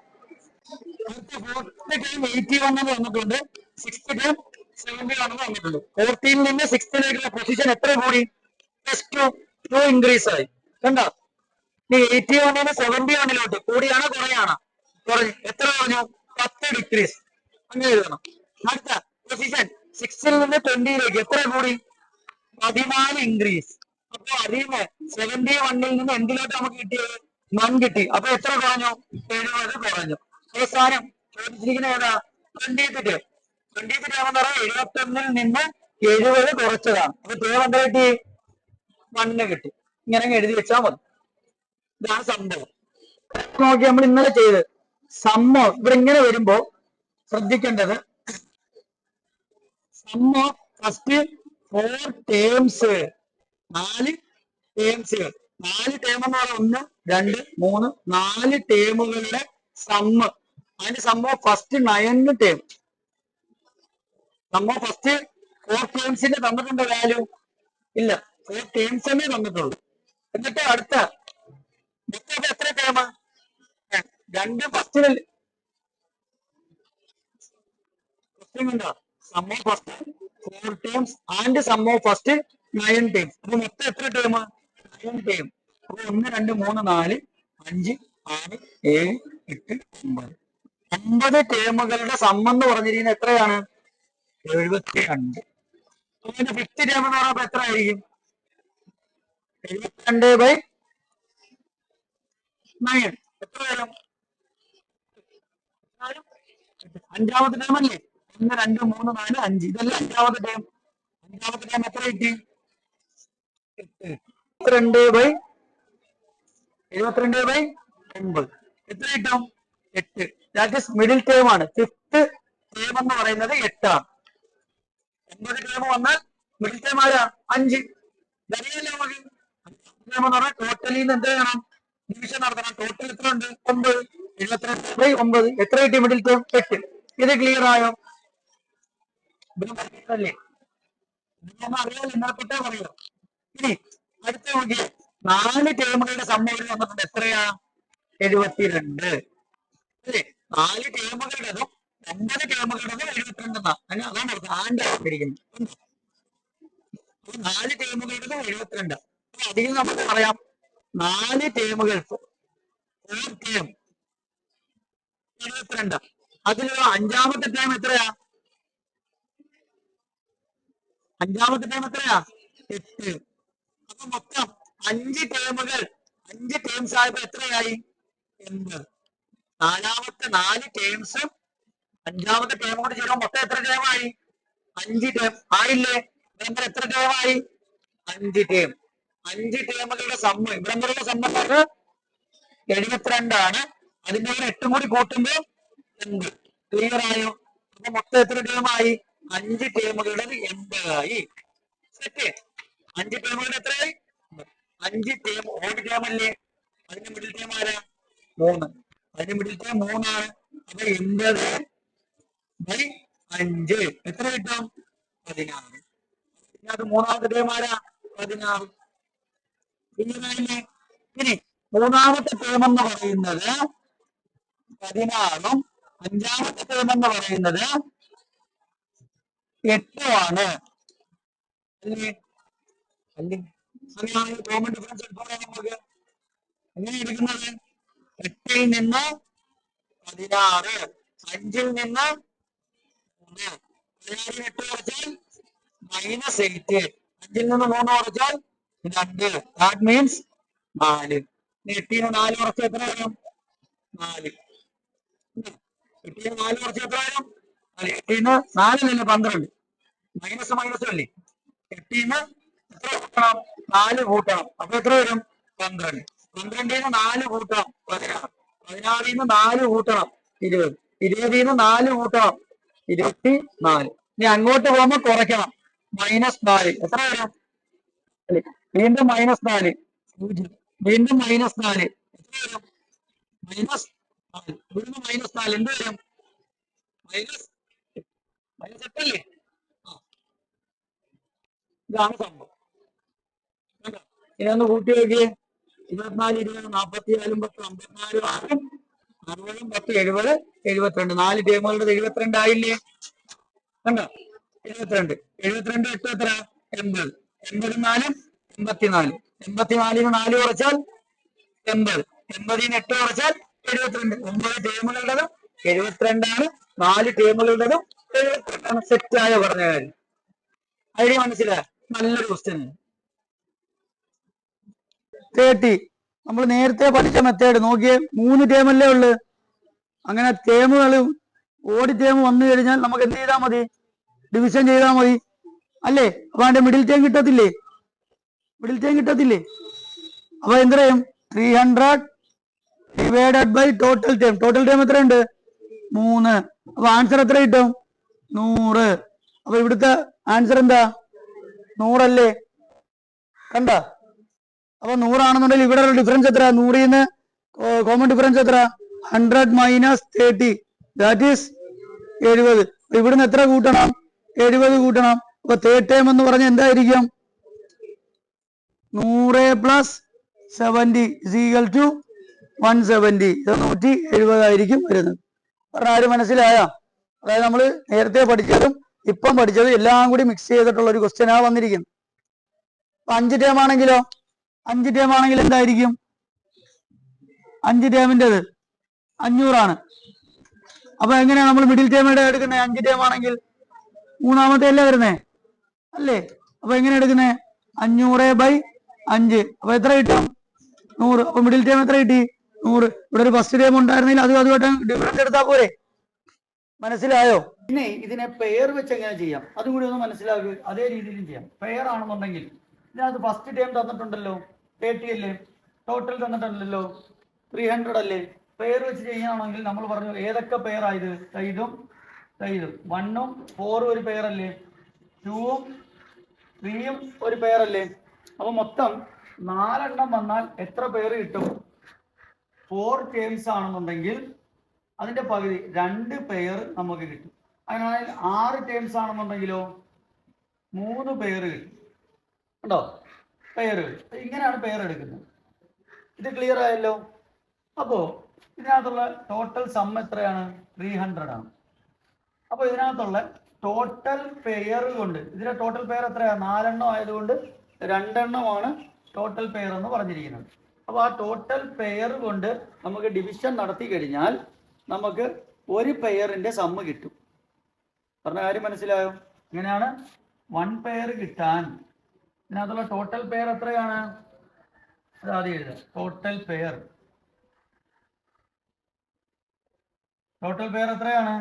S2: 81 വന്നിട്ടുണ്ട്. 6th ടേം 71 വന്നിട്ടുണ്ട്. 14 നിന്ന് 6th പൊസിഷൻ എത്ര കൂടി? +2 ഇൻക്രീസ് ആയി. കണ്ടോ? ഇനി 81 നിന്ന് 71 കൂടിയാണോ കുറയാണോ? കുറഞ്ഞു. എത്ര കുറഞ്ഞു? 10 ഡിക്രീസ്. അങ്ങനെ എഴുതണം. അടുത്ത പൊസിഷൻ 6ൽ നിന്ന് 20 എത്ര കൂടി? 14 ഇൻക്രീസ്. അപ്പൊ അതിന് 71 നിന്ന് എന്തിലോട്ട് നമുക്ക് കിട്ടിയത്? 1 കിട്ടി. അപ്പൊ എത്ര കുറഞ്ഞു? 70 കുറഞ്ഞു. അവസാനം ചോദിച്ചിരിക്കുന്ന ഏതാ? 20th term. 20th ടേം എന്ന് പറഞ്ഞാൽ 71 നിന്ന് 70 കുറച്ചതാണ്. അപ്പൊ ടേം എന്താ കിട്ടി? 1 കിട്ടി. ഇങ്ങനെ എഴുതി വെച്ചാൽ മതി. ഇതാണ് സംഭവം. നോക്കി നമ്മൾ ഇന്നലെ ചെയ്ത് സമ്മോ ഇവിടെ ഇങ്ങനെ വരുമ്പോ ശ്രദ്ധിക്കേണ്ടത് സമ്മോ ഫസ്റ്റ് 4 ടേംസ് 4 ടേംസുകൾ 4 ടേം എന്ന് പറഞ്ഞാൽ 1 2 3 4 ടേമുകളുടെ സമ്മ് അതിന്റെ സംഭവം ഫസ്റ്റ് 9 ടേം. സംഭവം ഫസ്റ്റ് 4 ടേംസിന്റെ തന്നിട്ടുണ്ടോ വാല്യൂ? ഇല്ല, 4 ടേംസ് തന്നെ തന്നിട്ടുള്ളൂ. എന്നിട്ട് അടുത്ത മൊത്തം എത്ര ടേം? രണ്ട് ഫസ്റ്റിൽ ഉണ്ടോ? Sum of first 4 terms and sum of first 9 terms. അപ്പൊ മൊത്തം എത്ര ടേം? 9 ടേം. അപ്പൊ 1 2 3 4 5 6 7 8 9 9 ടേമുകളുടെ സമ്മം എന്ന് പറഞ്ഞിരിക്കുന്നത് എത്രയാണ്? 72. അതിന്റെ ഫിഫ്ത് ടേം എന്ന് പറയുമ്പോ എത്ര ആയിരിക്കും? 72/9. എത്ര വരും? അഞ്ചാമത്തെ ടേം അല്ലേ? 1 2 3 4 5. ഇതല്ലേ അഞ്ചാമത്തെ ടേം. അഞ്ചാമത്തെ ടേം എത്ര കിട്ടി? 72/9. എത്ര കിട്ടും? 8. ദാറ്റ് ഇസ് മിഡിൽ ടേം ആണ്. ഫിഫ്ത് ടേം എന്ന് പറയുന്നത് 8 ആണ്. 9 ടേം വന്നാൽ മിഡിൽ ടേം ആരാ? 5. ഇതറിയാലോ നമുക്ക്. ടേം എന്ന് പറഞ്ഞാൽ ടോട്ടലിൽ നിന്ന് എന്ത് ചെയ്യണം? ഡിവിഷൻ നടത്തണം. ടോട്ടൽ എത്ര ഉണ്ട്? 9. 72/9. എത്ര കിട്ടി മിഡിൽ ടേം? 8. ഇത് ക്ലിയർ ആയോ? അല്ലേ? ഇതൊന്നും അറിയാലോ, ഇന്നലെ പറയോ. ഇനി അടുത്ത നോക്കി, 4 ടേമുകളുടെ സമ്മേളനം വന്നിട്ടുണ്ട്. എത്രയാ? 72 അല്ലേ? 4 ടേമുകളുടേതും 9 ടേമുകളുടേതും 72 എന്നാ. അതാണ് അർത്ഥം. ആൻഡ് ആയിരിക്കുന്നത്. 4 ടേമുകളുടേതും 72. അപ്പൊ അതിൽ നമുക്ക് പറയാം 4 ടേമുകൾ 4 ടേം 72. അതിലുള്ള അഞ്ചാമത്തെ ടേം എത്രയാ? അഞ്ചാമത്തെ ടേം എത്രയാ? 8. അപ്പൊ മൊത്തം 5 ടേമുകൾ 5 ടേംസ് ആയപ്പോ എത്രയായി? 80. നാലാമത്തെ 4 ടേംസും അഞ്ചാമത്തെ ടേം കൂടി ചേരുമ്പോൾ മൊത്തം എത്ര ടേമായി? 5 ടേം ആയില്ലേ? ഇവിടെ എത്ര ടേമായി? 5 ടേം. 5 ടേമുകളുടെ സമ്മ ഇവിടെ വരെയുള്ള സമ്മ 72 ആണ്. അതിന്റെ കൂടെ 8 കൂടി കൂട്ടുമ്പോൾ 80. ക്ലിയർ ആയോ? അപ്പൊ മൊത്തം എത്ര ടേമായി? 5 ടേമുകളുടെ 80 ആയി. സെറ്റ്. 5 ടേമുകളുടെ എത്രയായി? 5 ടേം. ഓഡ് ടേം അല്ലേ? അതിന്റെ മിഡിൽ ടേം ആരാ? 3. അതിന്റെ മിഡിൽ ടേം 3 ആണ്. അപ്പൊ 80/5 എത്ര കിട്ടും? 16. അത് മൂന്നാമത്തെ ടേം ആരാ? 16. ക്ലിയറായില്ലേ? ഇനി മൂന്നാമത്തെ ടേം എന്ന് പറയുന്നത് 16ഉം അഞ്ചാമത്തെ ടേം എന്ന് പറയുന്നത് 8 ആണ്. അല്ലേ? അല്ലേ? അങ്ങനെയാണെങ്കിൽ കോമൺ ഡിഫറൻസ് എടുത്തോളാം. നമുക്ക് എങ്ങനെ എടുക്കുന്നത്? 8ൽ നിന്ന് 16, 5ൽ നിന്ന് 3. 16 8 കുറച്ചാൽ -8. 5ൽ നിന്ന് 3 കുറച്ചാൽ 2. That means 4. 8ൽ നിന്ന് 4 കുറച്ച് എത്ര വരും? 4. 8ൽ നിന്ന് 4 കുറച്ച് എത്ര വരും? 8ൽ നിന്ന് 4 12. മൈനസ് അല്ലേ? 8ൽ നിന്ന് എത്ര കൂട്ടണം? 4 കൂട്ടണം. അപ്പൊ എത്ര വരും? 12. 12ൽ നിന്ന് 4 കൂട്ടണം 16. 16ൽ നിന്ന് 4 കൂട്ടണം 20. 20ൽ നിന്ന് 4 കൂട്ടണം 24. ഇനി അങ്ങോട്ട് പോകുമ്പോൾ കുറയ്ക്കണം. -4. എത്ര വരും? വീണ്ടും -4. 0. വീണ്ടും -4. എത്ര വരും? -4. വീണ്ടും -4. എന്ത് വരും? -8 അല്ലേ? ഇതാണ് സംഭവം. ഇതൊന്ന് കൂട്ടി നോക്കിയേ. 24 20 44 10 54 6 60 10 70 72. 4 ടേമുകളുടെ 72 ആയില്ലേ? കണ്ടോ? 72. 72 8 എത്ര? 80. 80 4 84. 84ൽ നിന്ന് 4 കുറച്ചാൽ 80. 80ൽ നിന്ന് 8 കുറച്ചാൽ 72. 9 ടേമുകളുടേതും 72 ആണ്. 4 ടേമുകളുടേതും 72 ആണ്. സെറ്റായ പറഞ്ഞ കാര്യം ഐഡിയ മനസ്സിലായ? നല്ലൊരു ക്വസ്റ്റ്യൻ. 30 നമ്മൾ നേരത്തെ പഠിച്ച മെത്തേഡ് നോക്കിയേ. 3 ടേമല്ലേ ഉള്ളു. അങ്ങനെ ടേമുകൾ ഓടി ടേം വന്നു കഴിഞ്ഞാൽ നമുക്ക് എന്ത് ചെയ്താൽ മതി? ഡിവിഷൻ ചെയ്താൽ മതി അല്ലേ? അപ്പൊ അതിന്റെ മിഡിൽ ടേം കിട്ടത്തില്ലേ? മിഡിൽ ടേം കിട്ടത്തില്ലേ? അപ്പൊ എന്ത് ചെയ്യും? 300 divided by total term. Total term എത്രയുണ്ട്? 3. അപ്പൊ ആൻസർ എത്ര കിട്ടും? 100. അപ്പൊ ഇവിടുത്തെ ആൻസർ എന്താ? 100 അല്ലേ? കണ്ട? അപ്പൊ 100 ആണെന്നുണ്ടെങ്കിൽ ഇവിടെ ഡിഫറൻസ് എത്ര? 100ൽ നിന്ന് കോമൺ ഡിഫറൻസ് എത്ര? 100 - 30. That is 70. ഇവിടുന്ന് എത്ര കൂട്ടണം? 70 കൂട്ടണം. അപ്പൊ തേർഡ് ടേം എന്ന് പറഞ്ഞാൽ എന്തായിരിക്കും? 100 + 70 = 170. ഇത് 170 ആയിരിക്കും വരുന്നത്. പറഞ്ഞ ആര് മനസ്സിലായ? അതായത് നമ്മൾ നേരത്തെ പഠിച്ചതും ഇപ്പം പഠിച്ചതും എല്ലാം കൂടി മിക്സ് ചെയ്തിട്ടുള്ള ഒരു ക്വസ്റ്റ്യനാണ് വന്നിരിക്കുന്നത്. 5 ടേം ആണെങ്കിലോ? 5 ടേം ആണെങ്കിൽ എന്തായിരിക്കും? 5 ടേമിൻ്റെത് 500 ആണ്. അപ്പൊ എങ്ങനെയാണ് നമ്മൾ മിഡിൽ ടേമിടെ എടുക്കുന്നത്? 5 ടേം ആണെങ്കിൽ മൂന്നാമത്തെ അല്ലേ വരുന്നേ? അല്ലേ? അപ്പൊ എങ്ങനെ എടുക്കുന്നേ? 500/5. അപ്പൊ എത്ര കിട്ടും? 100. അപ്പൊ മിഡിൽ ടേം എത്ര കിട്ടി? 100. ഇവിടെ ഒരു ഫസ്റ്റ് ടേം ഉണ്ടായിരുന്നെങ്കിൽ അതുമായിട്ട് ഡിഫറൻസ് എടുത്താൽ പോരെ? മനസ്സിലായോ?
S1: പിന്നെ ഇതിനെ പെയർ വെച്ച് എങ്ങനെ ചെയ്യാം അതും കൂടി ഒന്ന് മനസ്സിലാക്കുക. അതേ രീതിയിലും ചെയ്യാം. പെയർ ആണെന്നുണ്ടെങ്കിൽ ഇതിനകത്ത് ഫസ്റ്റ് ടേം തന്നിട്ടുണ്ടല്ലോ 30 അല്ലേ, ടോട്ടൽ തന്നിട്ടുണ്ടല്ലോ 300 അല്ലേ. പെയർ വെച്ച് ചെയ്യുകയാണെങ്കിൽ നമ്മൾ പറഞ്ഞു ഏതൊക്കെ പെയർ ആയത്? ഇതും ഇതും 1ഉം 4ഉം ഒരു പെയർ അല്ലേ, 2ഉം 3ഉം ഒരു പെയർ അല്ലേ. അപ്പൊ മൊത്തം 4 എണ്ണം വന്നാൽ എത്ര പെയർ കിട്ടും? 4 ടേംസ് ആണെന്നുണ്ടെങ്കിൽ അതിന്റെ പകുതി 2 പെയർ നമുക്ക് കിട്ടും. അങ്ങനെയാണെങ്കിൽ 6 ടേംസ് ആണെന്നുണ്ടെങ്കിലോ 3 പെയർ കിട്ടും. ഉണ്ടോ? പെയറുകൾ ഇങ്ങനെയാണ് പെയർ എടുക്കുന്നത്. ഇത് ക്ലിയർ ആയല്ലോ? അപ്പോ ഇതിനകത്തുള്ള ടോട്ടൽ സം എത്രയാണ്? 300 ആണ്. അപ്പൊ ഇതിനകത്തുള്ള ടോട്ടൽ പെയർ കൊണ്ട് ഇതിന്റെ ടോട്ടൽ പെയർ എത്രയാണ്? 4 എണ്ണം ആയതുകൊണ്ട് 2 എണ്ണമാണ് ടോട്ടൽ പെയർ എന്ന് പറഞ്ഞിരിക്കുന്നത്. അപ്പൊ ആ ടോട്ടൽ പെയർ കൊണ്ട് നമുക്ക് ഡിവിഷൻ നടത്തി കഴിഞ്ഞാൽ നമുക്ക് ഒരു പെയറിന്റെ സമ്മ് കിട്ടും. പറഞ്ഞ കാര്യം മനസ്സിലായോ? ഇങ്ങനെയാണ് 1 പെയർ കിട്ടാൻ ഇതിനകത്തുള്ള ടോട്ടൽ പെയർ എത്രയാണ്? അത് ആദ്യം എഴുതാം. ടോട്ടൽ പെയർ എത്രയാണ്?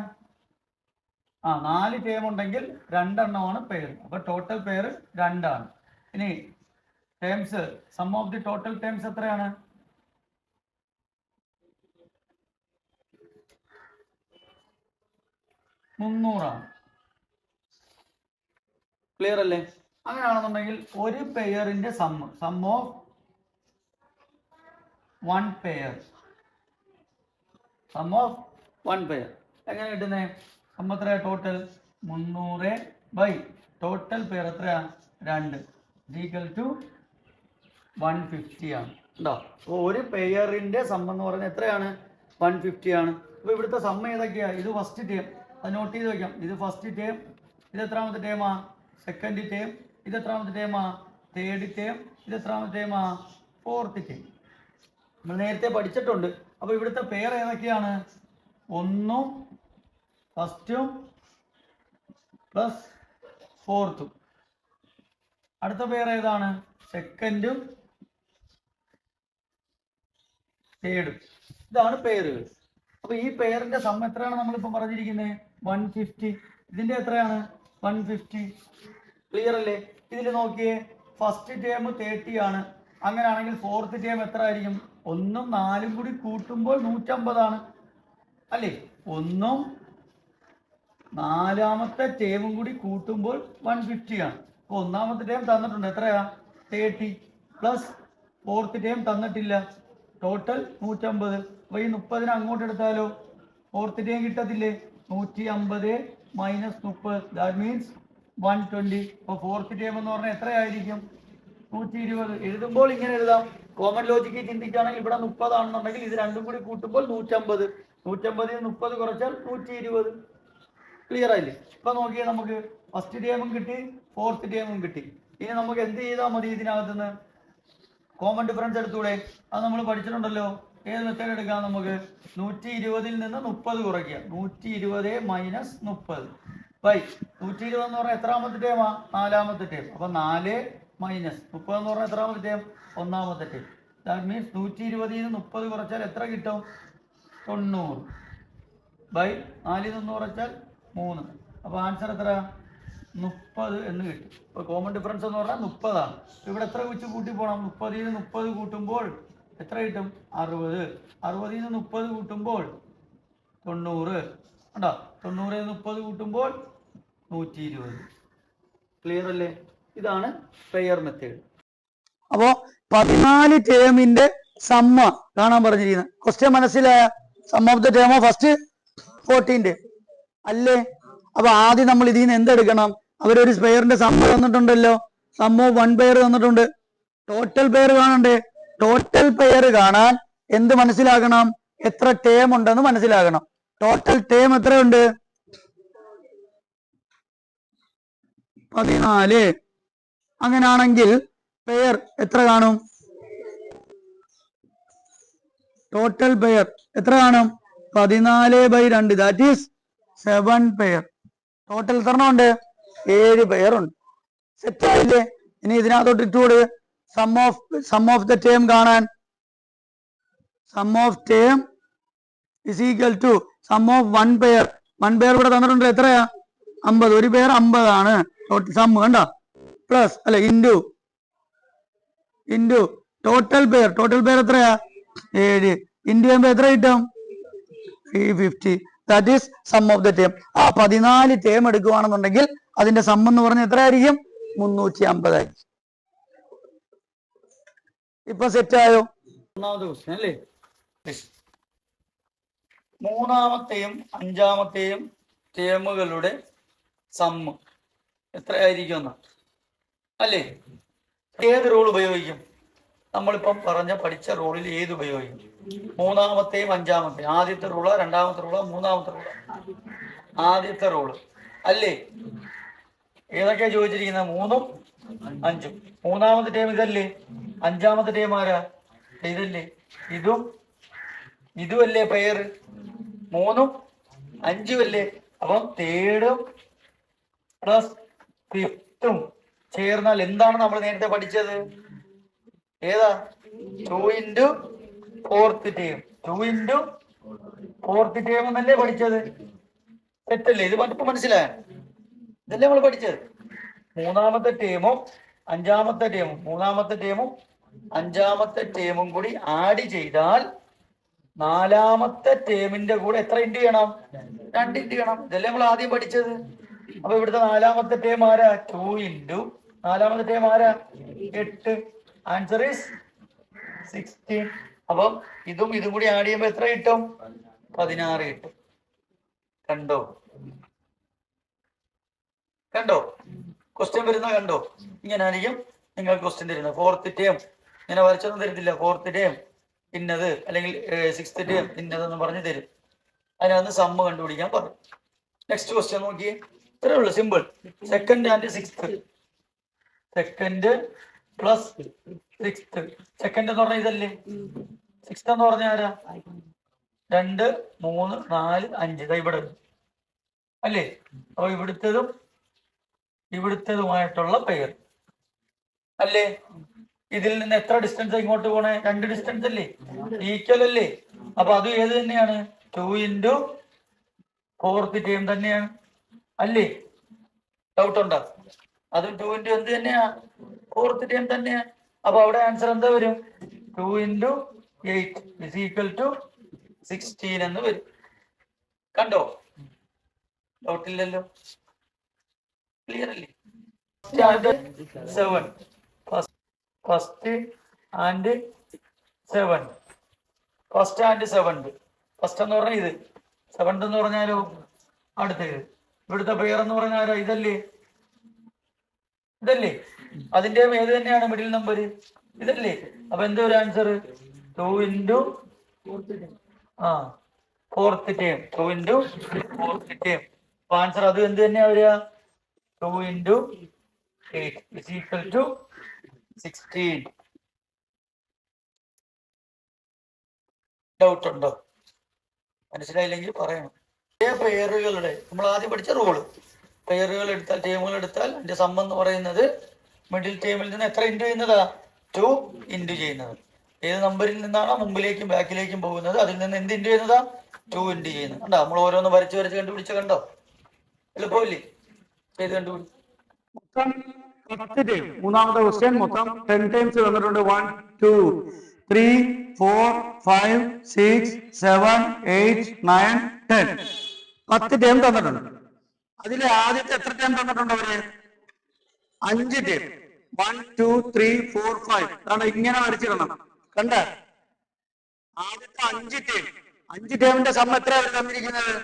S1: 4 ടേം ഉണ്ടെങ്കിൽ 2 എണ്ണമാണ് പെയർ. അപ്പൊ ടോട്ടൽ പെയർ 2 ആണ്. ഇനി terms, sum of the total terms എത്രയാണ്? 300 ആണ്. ക്ലിയർ അല്ലേ? അങ്ങനെയാണെന്നുണ്ടെങ്കിൽ ഒരു പെയറിന്റെ sum of 1 pair, sum of 1 pair എങ്ങനെ കിട്ടുന്നേ? സം എത്രയാ? ടോട്ടൽ 300 ടോട്ടൽ പെയർ എത്രയാ? 2 = 150 ആണ്. ഉണ്ടോ? അപ്പോൾ ഒരു പെയറിന്റെ സം എന്ന് പറയുന്നത് എത്രയാണ്? 150 ആണ്. അപ്പോൾ ഇവിടുത്തെ സം ഏതൊക്കെയാ? ഇത് ഫസ്റ്റ് ടേം, അത് നോട്ട് ചെയ്ത് വെക്കാം. ഇത് ഫസ്റ്റ് ടേം. ഇത് എത്രാമത്തെ ടേമാ? Second term. ഇത് എത്രാമത്തെ ടേമാ? Third term. ഇത് എത്രാമത്തെ ടേമാ? Fourth term. നമ്മൾ നേരത്തെ പഠിച്ചിട്ടുണ്ട്. അപ്പോൾ ഇവിടുത്തെ പെയർ ഏതൊക്കെയാണ്? 1ഉം ഫസ്റ്റും പ്ലസ് 4th. അടുത്ത പെയർ ഏതാണ്? സെക്കൻഡും തേർഡും. ഇതാണ് പെയറുകൾ. അപ്പൊ ഈ പെയറിന്റെ സം എത്രയാണ് നമ്മളിപ്പോൾ പറഞ്ഞിരിക്കുന്നത്? 150. ഇതിന്റെ എത്രയാണ്? 150. ക്ലിയർ അല്ലേ? ഇതിൽ നോക്കിയേ, ഫസ്റ്റ് ടേം 30 ആണ്. അങ്ങനെയാണെങ്കിൽ ഫോർത്ത് ടേം എത്ര ആയിരിക്കും? 1ഉം 4ഉം കൂടി കൂട്ടുമ്പോൾ 150 ആണ് അല്ലേ? 1ഉം 4ാമത്തെ ടേമും കൂടി കൂട്ടുമ്പോൾ 150 ആണ്. അപ്പോൾ ഒന്നാമത്തെ ടേം തന്നിട്ടുണ്ട് എത്രയാ? 30 പ്ലസ് ഫോർത്ത് ടേം തന്നിട്ടില്ല, ടോട്ടൽ 150. അപ്പോൾ ഈ 30നെ അങ്ങോട്ട് എടുത്താലോ? ഫോർത്ത് ടേം കിട്ടത്തില്ലേ? 150 - 30 ദാറ്റ് മീൻസ് 120. അപ്പോൾ ഫോർത്ത് ടേം എന്ന് പറഞ്ഞാൽ എത്രയായിരിക്കും? 120. എഴുതുമ്പോൾ ഇങ്ങനെ എഴുതാം. കോമൺ ലോജിക്ക് ചിന്തിക്കുകയാണെങ്കിൽ ഇവിടെ 30 ആണെന്നുണ്ടെങ്കിൽ ഇത് രണ്ടും കൂടി കൂട്ടുമ്പോൾ 150. 150 - 30 കുറച്ചാൽ 120. ക്ലിയർ ആയില്ലേ? ഇപ്പൊ നോക്കിയേ, നമുക്ക് ഫസ്റ്റ് ടേമും കിട്ടി, ഫോർത്ത് ടേമും കിട്ടി. ഇനി നമുക്ക് എന്ത് ചെയ്താൽ മതി? ഇതിനകത്തുനിന്ന് കോമൺ ഡിഫറൻസ് എടുത്തൂടെ? അത് നമ്മൾ പഠിച്ചിട്ടുണ്ടല്ലോ. ഏത് മെത്തേഡ് എടുക്കാം? നമുക്ക് 120ൽ നിന്ന് 30 കുറയ്ക്കുക. 120 - 30 120 എന്ന് പറഞ്ഞാൽ എത്രാമത്തെ ടേമാ? 4ാമത്തെ ടേം. അപ്പൊ 4 - 30 എന്ന് പറഞ്ഞാൽ എത്രാമത്തെ ടേം? 1ാമത്തെ ടേം. ദാറ്റ് മീൻസ് 120ൽ നിന്ന് 30 കുറച്ചാൽ എത്ര കിട്ടും? 90 4ൽ നിന്ന് കുറച്ചാൽ 3. അപ്പൊ ആൻസർ എത്ര? 30 എന്ന് കിട്ടും. ഇപ്പൊ കോമൺ ഡിഫറൻസ് എന്ന് പറഞ്ഞാൽ 30 ആണ്. ഇവിടെ എത്ര വെച്ച് കൂട്ടി പോകണം? 30ൽ നിന്ന് 30 കൂട്ടുമ്പോൾ എത്ര കിട്ടും? 60. 60ൽ നിന്ന് 30 കൂട്ടുമ്പോൾ 90. ഉണ്ടോ? 90ൽ നിന്ന് 30 കൂട്ടുമ്പോൾ 120. ക്ലിയർ അല്ലേ? ഇതാണ് പെയർ മെത്തേഡ്.
S2: അപ്പോ 14 ടേമിന്റെ സമ്മ കാണാൻ പറഞ്ഞിരിക്കുന്നത്. ക്വസ്റ്റ്യൻ മനസ്സിലായ? Sum of the term of first 14 അല്ലേ? അപ്പൊ ആദ്യം നമ്മൾ ഇതിൽ നിന്ന് എന്തെടുക്കണം? അവരൊരു പെയറിന്റെ സം തന്നിട്ടുണ്ടല്ലോ, സം ഓഫ് 1 പെയർ തന്നിട്ടുണ്ട്. ടോട്ടൽ പെയർ കാണണ്ടേ? ടോട്ടൽ പെയർ കാണാൻ എന്ത് മനസ്സിലാക്കണം? എത്ര ടേം ഉണ്ടെന്ന് മനസ്സിലാക്കണം. ടോട്ടൽ ടേം എത്രയുണ്ട്? 14. അങ്ങനാണെങ്കിൽ പെയർ എത്ര കാണും? ടോട്ടൽ പെയർ എത്ര കാണും? 14/2, ദാറ്റ് ഈസ് 7 പെയർ. ടോട്ടൽ എത്ര ഉണ്ട്? 7 പെയർ ഉണ്ട്. സെറ്റ് ആയില്ലേ? ഇനി ഇതിനകത്തോട്ട് ഇട്ടുകൂടെ സം ഓഫ് ദ ടേം കാണാൻ. Sum of term is equal to sum of 1 pair. 1 pair ഇവിടെ തന്നിട്ടുണ്ട്, എത്രയാ? 50. ഒരു പെയർ 50 ആണ് സം, കണ്ടോ? പ്ലസ് അല്ലെ into total pair. Total pair എത്രയാ? 7. ഇൻറ്റു ചെയ്യുമ്പോൾ എത്ര കിട്ടും? 350. That is sum of the term. ആ 14 ടേം എടുക്കുകയാണെന്നുണ്ടെങ്കിൽ അതിന്റെ സം എന്ന് പറഞ്ഞാൽ എത്രയായിരിക്കും? 350 ആയിരിക്കും. ഇപ്പൊ സെറ്റ് ആയോ?
S1: ഒന്നാമത്തെ ക്വസ്റ്റ്യൻ അല്ലേ? മൂന്നാമത്തെയും അഞ്ചാമത്തെയും ടേമുകളുടെ സമ്മ് എത്രയായിരിക്കും എന്ന് അല്ലേ? ഏത് റൂൾ ഉപയോഗിക്കും? നമ്മളിപ്പം പഠിച്ച റൂളിൽ ഏത് ഉപയോഗിക്കും? മൂന്നാമത്തെയും അഞ്ചാമത്തെയും. ആദ്യത്തെ റൂള്, രണ്ടാമത്തെ റൂള്, മൂന്നാമത്തെ റൂള്? ആദ്യത്തെ റൂള് അല്ലേ? ഏതൊക്കെയാ ചോദിച്ചിരിക്കുന്നത്? 3ഉം 5ഉം. മൂന്നാമത്തെ ടേം ഇതല്ലേ? അഞ്ചാമത്തെ ടേം ആരാ? ഇതല്ലേ? ഇതുമല്ലേ പെയർ? 3ഉം 5ഉം അല്ലേ? അപ്പം 3ഉം പ്ലസ് 5ഉം ചേർന്നാൽ എന്താണ് നമ്മൾ നേരത്തെ പഠിച്ചത്? ഏതാ? 2 into 4th term. 2 into 4th term എന്നല്ലേ പഠിച്ചത്? തെറ്റല്ലേ? ഇത് ഇപ്പൊ മനസ്സിലായോ? ഇതല്ലേ നമ്മൾ പഠിച്ചത്? മൂന്നാമത്തെ ടേമും അഞ്ചാമത്തെ ടേമും, മൂന്നാമത്തെ ടേമും അഞ്ചാമത്തെ ടേമും കൂടി ആഡ് ചെയ്താൽ നാലാമത്തെ ടേമിന്റെ കൂടെ എത്ര ഇൻറ്റു ചെയ്യണം? 2 ഇൻറ്റു ചെയ്യണം. ഇതല്ലേ നമ്മൾ ആദ്യം പഠിച്ചത്? അപ്പൊ ഇവിടുത്തെ നാലാമത്തെ ടേം ആരാ? 2 ഇൻറ്റു നാലാമത്തെ ടേം ആരാ? 8. Answer is 16. അപ്പം ഇതും കൂടി ആഡ് ചെയ്യുമ്പോൾ എത്ര കിട്ടും? 16 കിട്ടും. കണ്ടോ? ക്വസ്റ്റ്യൻ വരുന്ന കണ്ടോ? ഇങ്ങനായിരിക്കും നിങ്ങൾ ക്വസ്റ്റ്യൻ തരുന്നത്. 4th ടേം ഇങ്ങനെ വരച്ചൊന്നും തരത്തില്ല. 4th ടേം ഇന്നത്, അല്ലെങ്കിൽ 6th ടേം ഇന്നതെന്ന് പറഞ്ഞ് തരും. അതിനകത്ത് സമ്മ് കണ്ടുപിടിക്കാൻ പറയും. നെക്സ്റ്റ് ക്വസ്റ്റ്യൻ നോക്കിയേ. ഇത്രേ ഉള്ളൂ, simple. 2nd and 6th. 2nd plus 6th. 2nd എന്ന് പറഞ്ഞാൽ ഇതല്ലേ? 6th എന്ന് പറഞ്ഞാൽ ആരാ? 2, 3, 4, 5. ഇതാ ഇവിടെ അല്ലേ? അപ്പൊ ഇവിടുത്തതുമായിട്ടുള്ള പെയർ അല്ലേ? ഇതിൽ നിന്ന് എത്ര ഡിസ്റ്റൻസ് ഇങ്ങോട്ട് പോണേ? 2 ഡിസ്റ്റൻസ് അല്ലേ? ഈക്വൽ അല്ലേ? അപ്പൊ അത് ഏത് തന്നെയാണ്? 2 ഇൻറ്റു 4th ടേം തന്നെയാണ് അല്ലേ? ഡൗട്ട് ഉണ്ടോ? അതും 2 ഇൻറ്റു എന്ത് തന്നെയാ? 4th ടേം തന്നെയാ. അപ്പൊ അവിടെ ആൻസർ എന്താ വരും? 2 ഇൻറ്റു 8 ഇസ് ഈക്വൽ ടു 16 എന്ന് വരും. കണ്ടോ? ഡൗട്ട് ഇല്ലല്ലോ? ക്ലിയർ അല്ലേ? 7. First and 7. First and 7th. First എന്ന് പറഞ്ഞാൽ ഇത്. 7th എന്ന് പറഞ്ഞാലോ അടുത്തത്. ഇവിടുത്തെ പെയർ എന്ന് പറഞ്ഞാൽ ആരാ? ഇതല്ലേ? അതിന്റെ ഏത് തന്നെയാണ് മിഡിൽ നമ്പർ? ഇതല്ലേ? അപ്പൊ എന്താ ഒരു answer? 2 into 4th term. 2 into 4th term. അപ്പൊ ആൻസർ അത് എന്ത് തന്നെയാ വരിക? 2 into 8 is equal to 16. Doubt ഉണ്ടോ? മനസ്സിലായില്ലെങ്കിൽ പറയണം. പെയറുകളുടെ നമ്മൾ ആദ്യം പഠിച്ച റൂള്, പെയറുകൾ എടുത്താൽ, ടേമുകൾ എടുത്താൽ അതിന്റെ സം എന്ന് പറയുന്നത് മിഡിൽ ടേമിൽ നിന്ന് എത്ര ഇൻറ്റു ചെയ്യുന്നതാ? 2 ഇൻറ്റു ചെയ്യുന്നത്. ഏത് നമ്പറിൽ നിന്നാണോ മുമ്പിലേക്കും ബാക്കിലേക്കും പോകുന്നത് അതിൽ നിന്ന് എന്ത് ഇൻറ്റു ചെയ്യുന്നതാ? 2 ഇൻറ്റു ചെയ്യുന്നത്. കണ്ടോ? നമ്മൾ ഓരോന്ന് വരച്ച് കണ്ടുപിടിച്ച കണ്ടോ? എളുപ്പമില്ലേ? ചെയ്ത് കണ്ടുപിടിച്ചു.
S2: മൂന്നാമത്തെ ക്വസ്റ്റ്യൻ മൊത്തം 10 ടൈംസ് തന്നിട്ടുണ്ട്. 1, 2, 3, 4, 5, 6, 7, 8, 9, 10. 10 ടൈം തന്നിട്ടുണ്ട്. അതിലെ ആദ്യത്തെ എത്ര ടൈം തന്നിട്ടുണ്ട് അവര്? 5 ടൈം. 1, 2, 3, 4, 5. അതാണ് ഇങ്ങനെ വരച്ചിടണം. കണ്ട? ആദ്യത്തെ 5 ടൈം. 5 ടൈമിന്റെ സം എത്ര തന്നിരിക്കുന്നത്?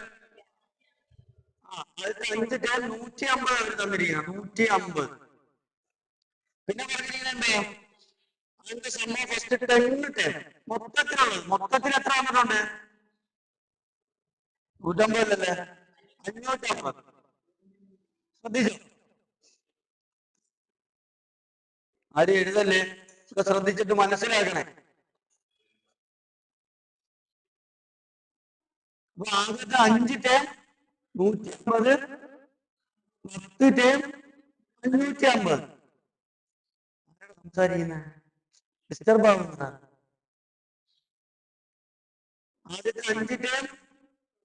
S1: ആദ്യത്തെ 5 ടേം 150 അവർ തന്നിരിക്കുന്നത്, 150. പിന്നെ പറഞ്ഞിരിക്കുന്നത് എന്താ, അതിന്റെ സമ്മ ഫസ്റ്റ് 10 ടേം മൊത്തത്തിലുള്ളത്. മൊത്തത്തിൽ എത്ര വന്നിട്ടുണ്ട്? 150 അല്ലേ? 550. ശ്രദ്ധിച്ചോ? ആരും എഴുതല്ലേ, ശ്രദ്ധിച്ചിട്ട് മനസ്സിലാക്കണേ. അപ്പൊ ആദ്യത്തെ 5 ടേം 150, 10 ടേം 550. സംസാരിക്കുന്നത് ഡിസ്റ്റർബ് ആവുന്ന. ആദ്യത്തെ 5 ടേം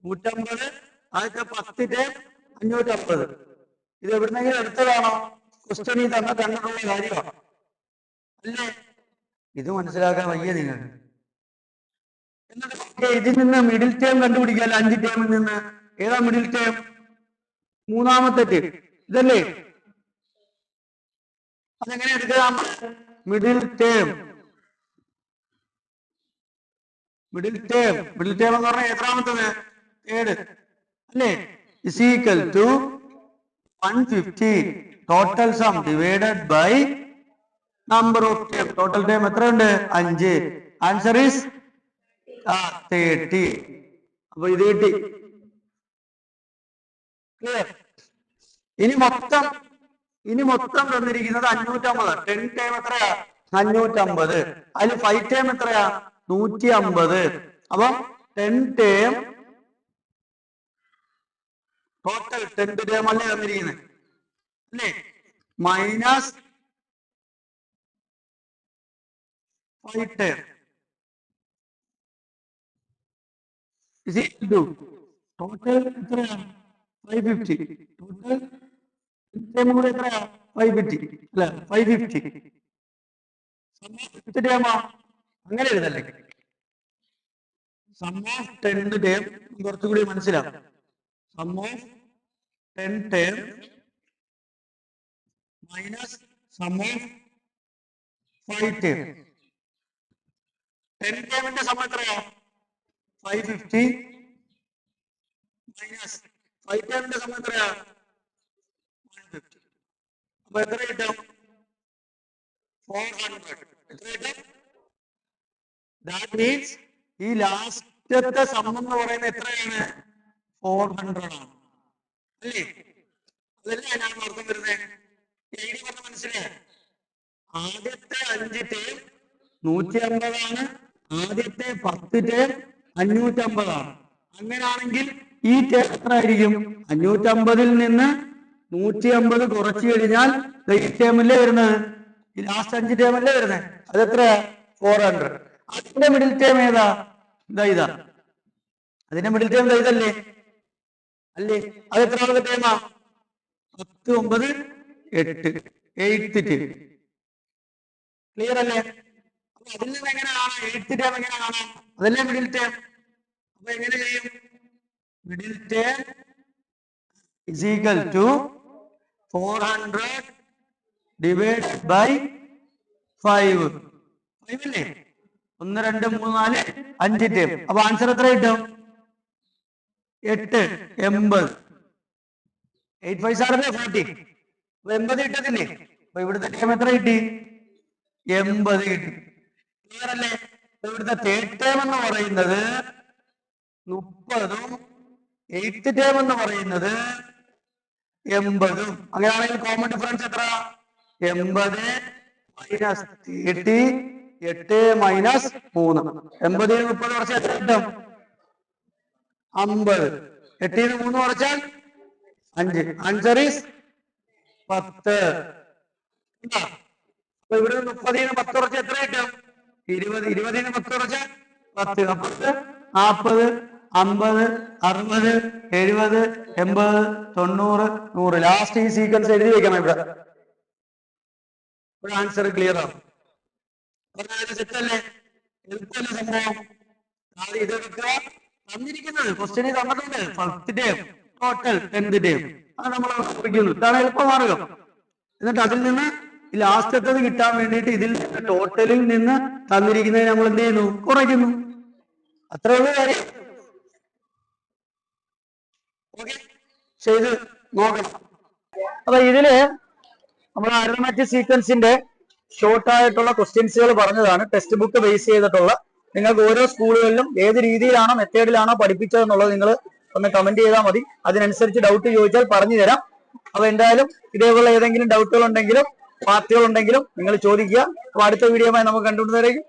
S1: 150, ആദ്യത്തെ 10 ടേം 550. ഇത് എവിടുന്നെങ്കിലും എടുത്തതാണോ? ക്വസ്റ്റ്യനിൽ തന്നെ കണ്ടിട്ടുള്ള കാര്യമാണ് അല്ലേ? ഇത് മനസ്സിലാക്കാൻ വയ്യ നിങ്ങൾ. എന്നിട്ട് ഇതിൽ നിന്ന് മിഡിൽ ടേം കണ്ടുപിടിക്കാൻ 5 ടേമിൽ നിന്ന് ഏതാ മിഡിൽ ടേം? മൂന്നാമത്തെ ടേം ഇതല്ലേ? അതെങ്ങനെ എടുക്കാം? മിഡിൽ ടേം എന്ന് പറഞ്ഞാൽ എത്രാമത്തത്? തേർഡ് അല്ലേ? Is equal to 150 total sum divided by number of term. Total term എത്രയുണ്ട്? 5. Answer is 30. അപ്പൊ ഇത് കിട്ടി. ക്ലിയർ? ഇനി മൊത്തം തന്നിരിക്കുന്നത് 550. 10 ടേം എത്രയാ? 550. അതിൽ 5 ടേം എത്രയാ? 150. അപ്പൊ 10 ടേം ടോട്ടൽ 10 ടേം അല്ലേ തന്നിരിക്കുന്നത് അല്ലേ? മൈനസ് 5 ടേം ടോട്ടൽ എത്രയാണ്? 550. ടോട്ടൽ ടേം കൂടെ എത്രയാ? 550 അല്ല 550. ടേമാ അങ്ങനെ എഴുതല്ലേ? സം ഓഫ് 10 ടേം കുറച്ചുകൂടി മനസ്സിലാവും. Sum of 10 term minus sum of 5 term. 10 ടേമിന്റെ സം എത്രയാ? 550 മൈനസ് 5 ടേമിന്റെ സം എത്രയാ? 150. അപ്പൊ എത്ര കിട്ടും? 400. എത്ര കിട്ടും? ദാറ്റ് മീൻസ് ഈ ലാസ്റ്റത്തെ സം എന്ന് പറയുന്നത് എത്രയാണ്? 400 ആണ് അല്ലേ? അതല്ലേ ഞാൻ അർത്ഥം വരുന്നത്? ഐഡിയ പറഞ്ഞ മനസ്സിലായോ? ആദ്യത്തെ 5 ടേം 150 ആണ്, ആദ്യത്തെ 10 ടേം 550 ആണ്. അങ്ങനാണെങ്കിൽ ഈ ടേം എത്ര ആയിരിക്കും? 550 നിന്ന് 150 കുറച്ച് കഴിഞ്ഞാൽ ഈ ടേമില്ലേ വരുന്നത്? ഈ ലാസ്റ്റ് 5 ടേമല്ലേ വരുന്നത്? അതെത്ര? 400. അതിന്റെ മിഡിൽ ടേം ഏതാ? ഇതാ. അതിന്റെ മിഡിൽ ടേം ഇതല്ലേ അല്ലേ? അത് എത്രാമത്തെ ടേമാ? 10, 9, 8. 8th term. ക്ലിയർ അല്ലേ? അപ്പൊ അതിൽ നിന്ന് എങ്ങനെ കാണാം? 8th ടേം എങ്ങനെ കാണാം? അതല്ലേ മിഡിൽ ടേം. അപ്പൊ എങ്ങനെ ചെയ്യും? Middle term is equal to 400 divided by 5. 5 അല്ലേ? 1, 2, 3, 4, 5 ടേം. അപ്പൊ ആൻസർ എത്ര കിട്ടും? 8, 80. 8 5 ആണല്ലേ 40. അപ്പൊ 80 കിട്ടത്തില്ലേ? അപ്പൊ ഇവിടുത്തെ ടേം എത്ര കിട്ടി? 80 കിട്ടി. ക്ലിയർ അല്ലേ? ഇവിടുത്തെ തേർഡ് ടേം എന്ന് പറയുന്നത് 30ഉം 8th ടേം എന്ന് പറയുന്നത് 80ഉം. അങ്ങനെയാണെങ്കിൽ കോമൺ ഡിഫറൻസ് എത്ര? 80 മൈനസ് 30, 8 മൈനസ് 3. 80 30 കുറച്ചാൽ എത്ര കിട്ടും? 50. 8 3 കുറച്ചാൽ 5. Answer is 10. അപ്പൊ ഇവിടെ 30 10 കുറച്ച് എത്ര കിട്ടും? 20. 20 10 കുറച്ച് 10. 40, 40, 50, 60, 70, 80, 90, 100. ലാസ്റ്റ് ഈ സീക്വൻസ് എഴുതി വെക്കണം ഇവിടെ. ഒരു ആൻസർ ക്ലിയർ ആണ്. സെറ്റല്ലേ? എളുപ്പമല്ലേ സംഭവം? ഇതെടുക്കുക. തന്നിരിക്കുന്നത് ക്വസ്റ്റ്യനിൽ തന്നിട്ടുണ്ട് 10th term total 10th term. അത് നമ്മൾ പഠിക്കുന്നു. ഇതാണ് എളുപ്പമാർഗം. എന്നിട്ട് അതിൽ നിന്ന് ലാസ്റ്റത്തത് കിട്ടാൻ വേണ്ടിയിട്ട് ഇതിൽ ടോട്ടലിൽ നിന്ന് തന്നിരിക്കുന്നത് നമ്മൾ എന്ത് ചെയ്യുന്നു? കുറയ്ക്കുന്നു. അത്രയുള്ള കാര്യം. ഓക്കെ,
S2: ചെയ്ത് നോക്കണം. അപ്പൊ ഇതില് നമ്മുടെ അരിതമാറ്റിക് സീക്വൻസിന്റെ ഷോർട്ട് ആയിട്ടുള്ള ക്വസ്റ്റ്യൻസുകൾ പറഞ്ഞതാണ്, ടെക്സ്റ്റ് ബുക്ക് ബേസ് ചെയ്തിട്ടുള്ള. നിങ്ങൾക്ക് ഓരോ സ്കൂളുകളിലും ഏത് രീതിയിലാണോ മെത്തേഡിലാണോ പഠിപ്പിച്ചതെന്നുള്ളത് നിങ്ങൾ ഒന്ന് കമന്റ് ചെയ്താൽ മതി. അതിനനുസരിച്ച് ഡൗട്ട് ചോദിച്ചാൽ പറഞ്ഞു തരാം. അപ്പൊ എന്തായാലും ഇതേപോലെ ഏതെങ്കിലും ഡൗട്ടുകൾ ഉണ്ടെങ്കിലും പാർട്ടികൾ ഉണ്ടെങ്കിലും നിങ്ങൾ ചോദിക്കുക. അപ്പൊ അടുത്ത വീഡിയോയുമായി നമുക്ക് കണ്ടുകൊണ്ടുവരേക്കും.